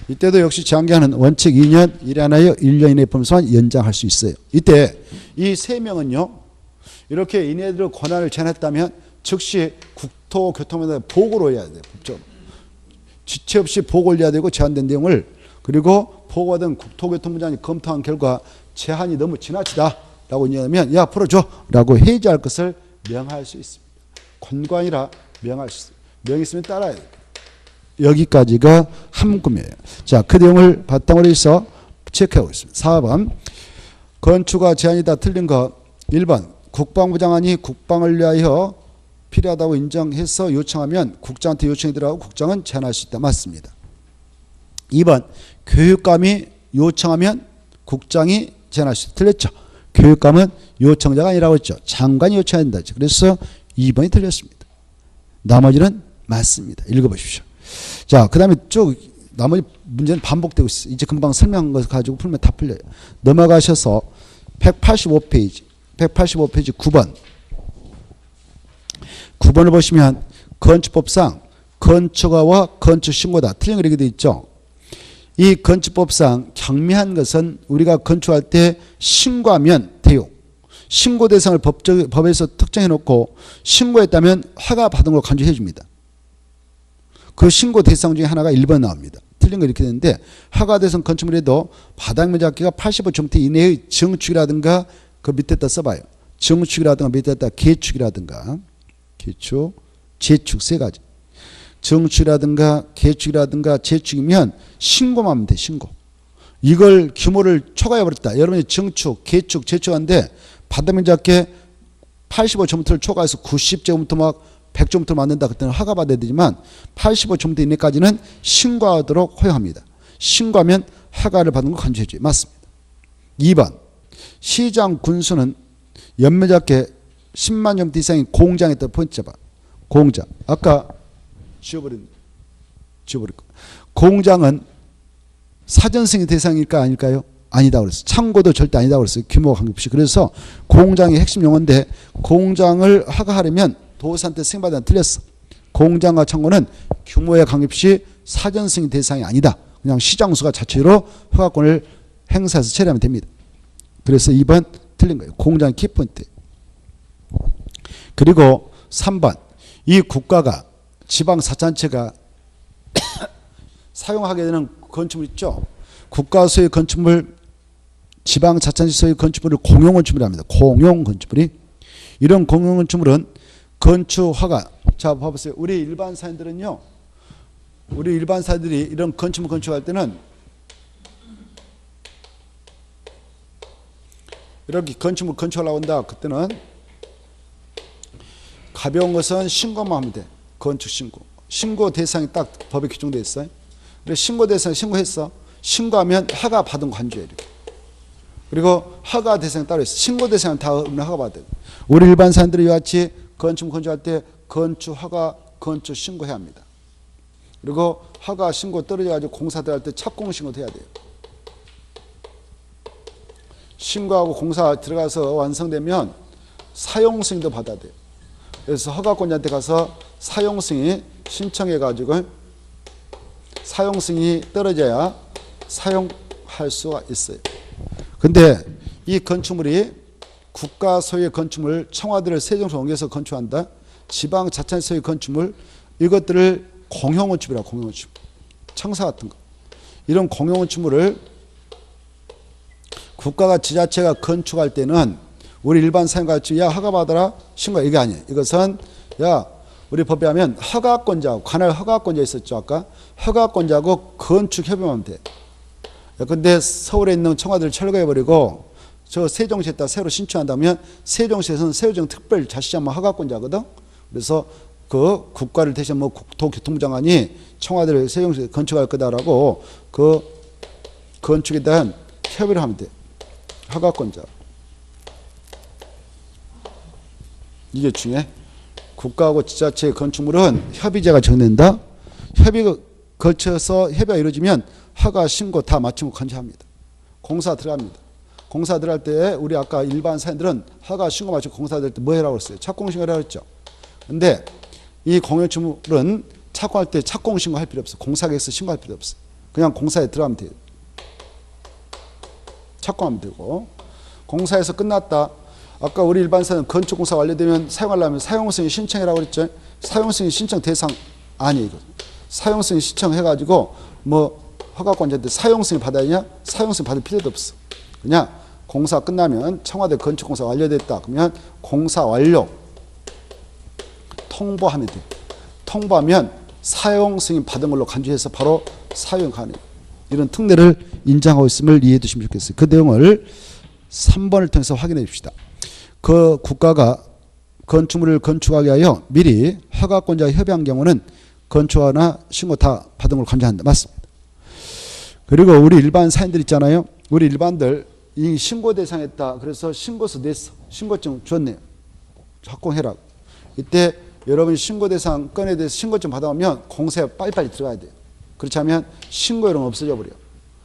이때도 역시 제한기한은 원칙 2년 1회 하나요. 1년 이내에 법률서만 연장할 수 있어요. 이때 이 세 명은요. 이렇게 얘네들의 권한을 제한했다면 즉시 국토교통부에 보고를 해야 돼요. 법적으로. 지체 없이 보고를 해야 되고 제한된 내용을 그리고 보고받은 국토교통부장이 검토한 결과 제한이 너무 지나치다라고 얘기하면 야 풀어줘 라고 해지할 것을 명할 수 있습니다. 권고안이라 명할 수 있습니다. 명했으면 따라야 돼요. 여기까지가 함금이에요. 자, 그 내용을 바탕으로 해서 체크하고 있습니다. 4번 건축가 제한이다 틀린 거 1번 국방부 장관이 국방을 위하여 필요하다고 인정해서 요청하면 국장한테 요청이 들어가고 국장은 제한할 수 있다. 맞습니다. 2번 교육감이 요청하면 국장이 제한할 수 있다. 틀렸죠. 교육감은 요청자가 아니라고 했죠. 장관이 요청해야 된다. 그래서 2번이 틀렸습니다. 나머지는 맞습니다. 읽어보십시오. 자, 그 다음에 쭉 나머지 문제는 반복되고 있어요. 이제 금방 설명한 것 가지고 풀면 다 풀려요. 넘어가셔서 185페이지 9번 9번을 보시면 건축법상 건축허와 건축신고다. 틀린 거 이렇게 되어 있죠. 이 건축법상 경미한 것은 우리가 건축할 때 신고하면 돼요. 신고 대상을 법에서 특정해 놓고 신고했다면 허가 받은 걸 간주해 줍니다. 그 신고 대상 중에 하나가 1번 나옵니다. 틀린 거 이렇게 되는데 허가 대상 건축물에도 바닥 면적 합계가 85제곱미터 이내의 증축이라든가 그 밑에다 써봐요. 증축이라든가 밑에다 개축이라든가 개축, 재축 세 가지. 증축이라든가 개축이라든가 재축이면 신고만 하면 돼. 신고. 이걸 규모를 초과해버렸다. 여러분이 증축, 개축, 재축한데 바닥 면적 합계 85제곱미터를 초과해서 90제곱미터 막 100제곱미터 만든다. 그때는 허가 받아야 되지만 85제곱미터 이내까지는 신고하도록 허용합니다. 신고하면 허가를 받는 거 간주해줘요. 맞습니다. 2번 시장 군수는 연면적 합계 10만 제곱미터 이상의 공장에 있다. 포인트 잡아. 공장. 아까 지워버린 거. 공장은 사전 승인 대상일까 아닐까요? 아니다 그랬어요. 창고도 절대 아니다 그랬어요. 규모가 관계없이. 그래서 공장이 핵심 용어인데 공장을 허가하려면 도산한테 승인받으면 틀렸어. 공장과 창고는 규모에 관계없이 사전 승인 대상이 아니다. 그냥 시장수가 자체로 허가권을 행사해서 처리하면 됩니다. 그래서 2번 틀린 거예요. 공장 키포인트. 그리고 3번 이 국가가 지방자치단체가 사용하게 되는 건축물 있죠. 국가 소유의 건축물, 지방자치단체 소유의 건축물을 공용건축물이랍니다. 공용건축물이 이런 공용건축물은 건축 허가. 자, 봐보세요. 우리 일반 사람들은요. 우리 일반 사람들이 이런 건축물 건축할 때는 이렇게 건축물 건축하려고 한다. 그때는 가벼운 것은 신고만 하면 돼. 건축 신고. 신고 대상이 딱 법에 규정되어 있어요. 그래서 신고 대상 신고했어. 신고하면 허가 받은 거 간주해 이렇게. 그리고 허가 대상 따로 있어. 신고 대상은 다 허가 받아요. 우리 일반 사람들이 이와 같이 건축 건축할 때 건축 허가, 건축 신고해야 합니다. 그리고 허가 신고 떨어져가지고 공사 들어갈 때 착공 신고도 해야 돼요. 신고하고 공사 들어가서 완성되면 사용 승인도 받아야 돼요. 그래서 허가권자한테 가서 사용 승인 신청해가지고 사용 승인이 떨어져야 사용할 수가 있어요. 근데 이 건축물이 국가 소유의 건축물, 청와대를 세종시로 옮겨서 건축한다. 지방자치단 소유의 건축물, 이것들을 공용건축이라고. 공용건축. 청사 같은 거. 이런 공용건축물을 국가가 지자체가 건축할 때는 우리 일반 사람같이 야 허가 받아라 신고 이게 아니에요. 이것은 야 우리 법에 하면 허가권자하고 관할 허가권자 있었죠. 아까 허가권자하고 건축협의만 하면 돼. 근데 서울에 있는 청와대를 철거해버리고 저 세종시에다 새로 신청한다면 세종시에서는 세종 특별 자치장만 허가권자거든. 그래서 그 국가를 대신 뭐 국토교통부 장관이 청와대를 세종시에 건축할 거다라고 그 건축에 대한 협의를 하면 돼. 허가권자. 이게 중요해. 국가하고 지자체의 건축물은 협의제가 정된다. 협의가 거쳐서 협의가 이루어지면 허가 신고 다 마치고 건축합니다. 공사 들어갑니다. 공사 들어갈 때 우리 아까 일반 사람들은 허가 신고 마치고 공사 들어갈 때 뭐 해라고 했어요? 착공 신고를 했죠. 근데 이 공용건축물은 착공할 때 착공 신고할 필요 없어. 공사계획서 신고할 필요 없어. 그냥 공사에 들어가면 돼요. 착공하면 되고. 공사에서 끝났다. 아까 우리 일반 사람은 건축공사 완료되면 사용하려면 사용승인 신청이라고 그랬죠. 사용승인 신청 대상 아니에요. 이거. 사용승인 신청해가지고 뭐 허가권자한테 사용승인 받아야 되냐? 사용승인 받을 필요도 없어. 그냥 공사 끝나면 청와대 건축공사 완료됐다. 그러면 공사 완료 통보하면 돼. 통보하면 사용승인 받은 걸로 간주해서 바로 사용 가능. 이런 특례를 인정하고 있음을 이해해 두시면 좋겠어요. 그 내용을 3번을 통해서 확인해 줍시다. 그 국가가 건축물을 건축하게 하여 미리 허가권자와 협의한 경우는 건축하거나 신고 다 받은 걸 간주한다. 맞습니다. 그리고 우리 일반 사인들 있잖아요. 우리 일반들 이 신고 대상했다. 그래서 신고서 냈어. 신고증 줬네요. 확공해라. 이때 여러분이 신고 대상 건에 대해서 신고증 받아오면 공사에 빨리빨리 들어가야 돼요. 그렇지 않으면 신고율은 없어져 버려.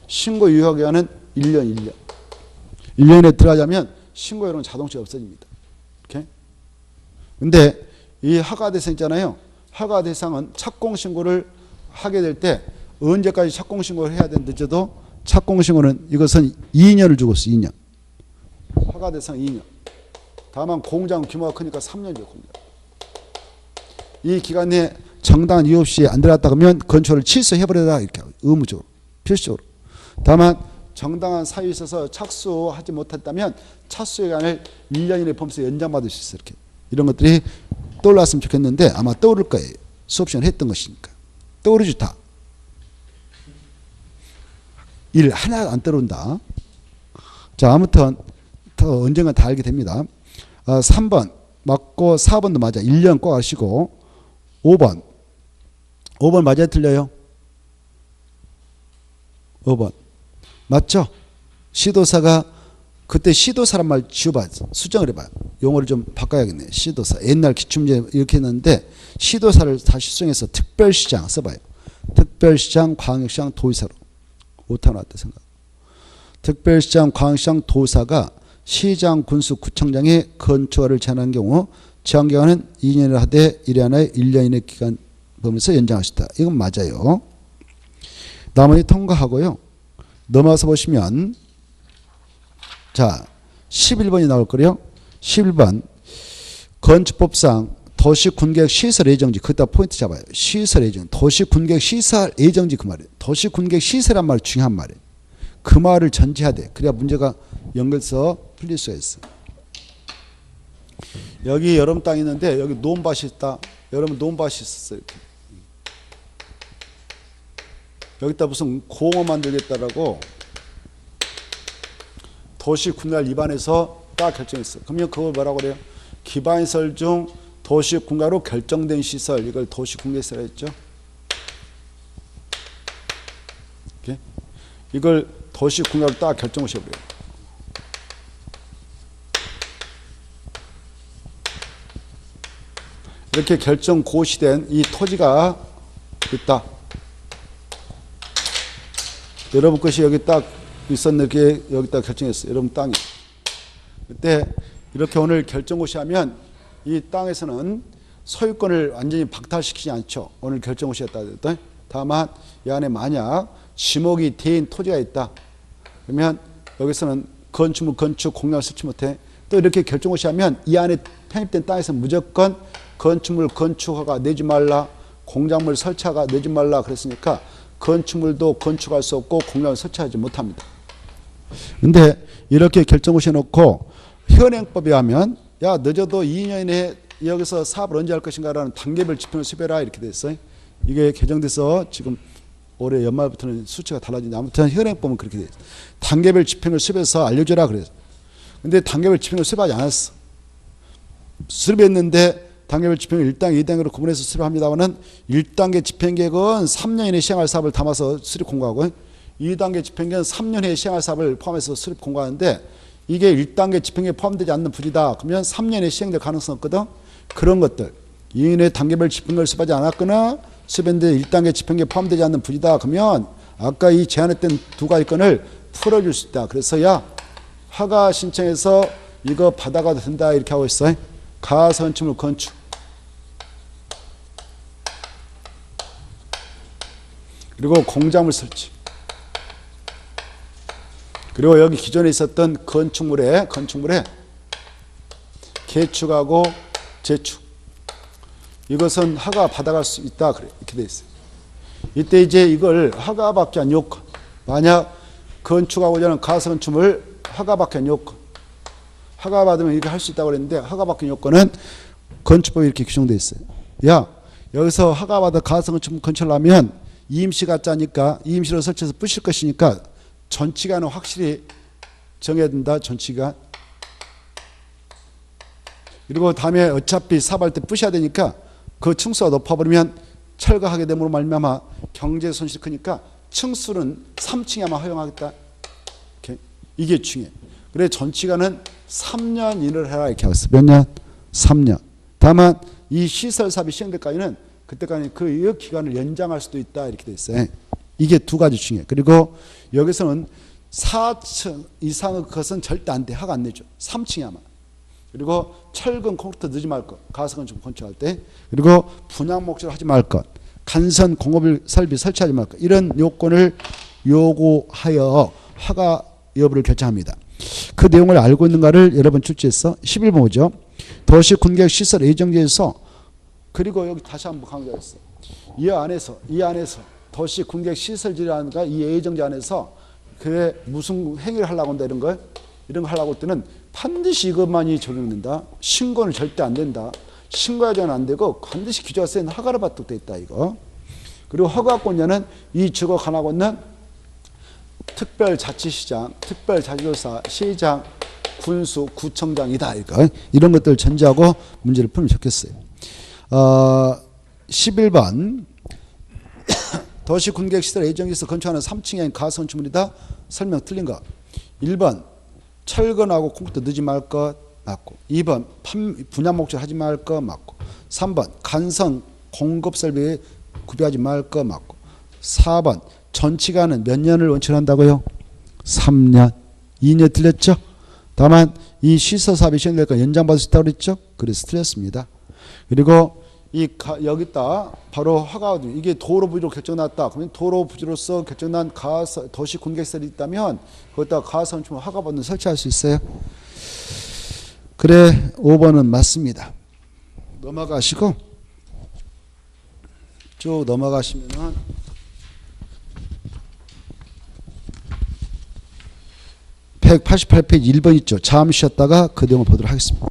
신고 유효기간은 1년. 1년에 들어가자면 신고율은 자동차가 없어집니다. 이렇게. 근데 이 허가 대상 있잖아요. 허가 대상은 착공 신고를 하게 될 때 언제까지 착공 신고를 해야 되는데도 착공 신고는 이것은 2년을 주고 있어. 2년. 허가 대상 2년. 다만 공장 규모가 크니까 3년이죠. 공장. 이 기간 내에 정당한 이유 없이 안 들어갔다 그러면 건축을 취소해버려라. 이렇게 의무적으로. 필수적으로. 다만 정당한 사유에 있어서 착수하지 못했다면 착수 기간을 1년 이내 범위에서 연장받을 수 있어요. 이렇게. 이런 것들이 떠올랐으면 좋겠는데 아마 떠오를 거예요. 수업 시간에 했던 것이니까. 떠오르지 다. 일 하나 안 떠오른다. 자, 아무튼 언젠가 다 알게 됩니다. 3번 맞고 4번도 맞아. 1년 꼭 아시고 5번 맞아요? 틀려요? 5번 맞죠? 시도사가 그때 시도사란 말 지워봐. 수정을 해봐요. 용어를 좀 바꿔야겠네. 시도사. 옛날 기출문제 이렇게 했는데 시도사를 다시 수정해서 특별시장 써봐요. 특별시장, 광역시장, 도지사로. 오타 나왔다 생각. 특별시장, 광역시장, 도사가 시장, 군수, 구청장의 건축허가를 제한한 경우 제한기간은 2년을 하되 1회 하나의 1년 이내 기간 범위에서 연장할 수 있다. 이건 맞아요. 나머지 통과하고요. 넘어가서 보시면 자 11번이 나올 거예요. 11번 건축법상 도시군계획 시설 예정지. 거기다 포인트 잡아요. 시설 예정. 도시군계획 시설 예정지 그 말이에요. 도시군계획 시설란 말 중요한 말이에요. 그 말을 전제해야 돼. 그래야 문제가 연결해서 풀릴 수가 있어. 여기 여러분 땅이 있는데 여기 논밭이 있다. 여러분 논밭이 있었어요. 이렇게. 여기다 무슨 공원 만들겠다라고 도시 군갈 입안에서 딱 결정했어요. 그러면 그걸 뭐라고 그래요? 기반시설 중 도시 군가로 결정된 시설, 이걸 도시 군계시설 했죠. 이렇게. 이걸 도시 군가로 딱 결정을 해버려요. 이렇게 결정 고시된 이 토지가 있다. 여러분 것이 여기 딱 있었는데 여기다 결정했어요. 여러분 땅이. 그때 이렇게 오늘 결정 고시하면 이 땅에서는 소유권을 완전히 박탈시키지 않죠. 오늘 결정 고시했다. 다만 이 안에 만약 지목이 대인 토지가 있다. 그러면 여기서는 건축물 건축 공략을 설치 못해. 또 이렇게 결정 고시하면 이 안에 편입된 땅에서 무조건 건축물 건축허가 내지 말라, 공작물 설치허가 내지 말라 그랬으니까 건축물도 건축할 수 없고 공작을 설치하지 못합니다. 근데 이렇게 결정고시 해놓고 현행법에 하면 야 늦어도 2년 이내에 여기서 사업을 언제 할 것인가라는 단계별 지평을 수배라 이렇게 돼 있어요. 이게 개정돼서 지금 올해 연말부터는 수치가 달라진다. 아무튼 현행법은 그렇게 돼 있어요. 단계별 지평을 수배해서 알려줘라 그래서. 근데 단계별 지평을 수배하지 않았어. 수립했는데 단계별 지평을 1단계, 2단계로 구분해서 수립합니다만은 1단계 집행계획은 3년 이내 시행할 사업을 담아서 수립 공고하고 2단계 집행계획은 3년 이내 시행할 사업을 포함해서 수립 공고하는데 이게 1단계 집행계획에 포함되지 않는 부지다. 그러면 3년 이내 시행될 가능성이 없거든. 그런 것들. 이인의 단계별 집행계획을 수립하지 않았거나 수립했는데 1단계 집행계획에 포함되지 않는 부지다. 그러면 아까 이 제안했던 두 가지 건을 풀어줄 수 있다. 그래서 야 허가 신청해서 이거 받아가도 된다 이렇게 하고 있어요. 가선축물 건축. 그리고 공작물 설치. 그리고 여기 기존에 있었던 건축물에 개축하고 재축. 이것은 허가 받아갈 수 있다. 그래. 이렇게 돼 있어요. 이때 이제 이걸 허가받기 위한 요건. 만약 건축하고자 하는 가선축물 허가받기 위한 요건. 허가 받으면 이렇게 할 수 있다고 그랬는데 허가받기 요건은 건축법에 이렇게 규정되어 있어요. 야 여기서 허가받아 가선축물 건축하려면 이임시가 짜니까 이임시로 설치해서 부실 것이니까 전치간은 확실히 정해야 된다. 전치간. 그리고 다음에 어차피 사업할 때 부셔야 되니까 그 층수가 높아버리면 철거하게 됨으로 말미암아 경제 손실이 크니까 층수는 3층에만 허용하겠다. 이렇게. 이게 중요해. 그래 전치간은 3년 이내를 해라 이렇게 하고 있어. 몇 년? 3년. 다만 이 시설 사업이 시행될까지는 그때까지 그 기간을 연장할 수도 있다 이렇게 돼 있어요. 이게 두 가지 중요해. 그리고 여기서는 4층 이상의 것은 절대 안 돼. 허가 안 내죠. 3층이야만. 그리고 철근 콘크리트 넣지 말 것. 가스건축 건축할 때. 그리고 분양 목적으로 하지 말 것. 간선 공업 설비 설치하지 말 것. 이런 요건을 요구하여 허가 여부를 결정합니다. 그 내용을 알고 있는가를 여러분 출제해서 11번 오죠. 도시군계획 시설 예정지에서 그리고 여기 다시 한번 강조했어. 이 안에서 도시군계획 시설지라는 이 예정지 안에서 그래 무슨 행위를 하려고 한다 이런 거 하려고 할 때는 반드시 이것만이 적용된다. 신고는 절대 안 된다. 신고하자는 안 되고 반드시 규제가 센 허가를 받도록 돼 있다 이거. 그리고 허가권자는 이 주거 관하고 있는 특별자치시장, 특별자치도사, 시장, 군수, 구청장이다 이거. 이런 것들을 전제하고 문제를 풀면 좋겠어요. 11번 도시군계획시설 예정지에서 건축하는 3층이 아닌 가선축물이다. 설명 틀린 거. 1번 철근하고 콘크리트 넣지 말 것 맞고 2번 분양 목적 하지 말 것 맞고 3번 간선 공급설비 구비하지 말 것 맞고 4번 전치간은 몇 년을 원칙으로 한다고요? 3년. 2년 틀렸죠? 다만 이 시설사업이 시행될까 연장받을 수 있다고 그랬죠? 그래서 틀렸습니다. 그리고 여기다 바로 허가 이게 도로 부지로 결정났다. 그러면 도로 부지로서 결정난 도시 군계시설이 있다면 거기다 가선축물 허가받는 설치할 수 있어요. 그래 5번은 맞습니다. 넘어가시고 쭉 넘어가시면은 188페이지 1번 있죠. 잠시 쉬었다가 그 내용을 보도록 하겠습니다.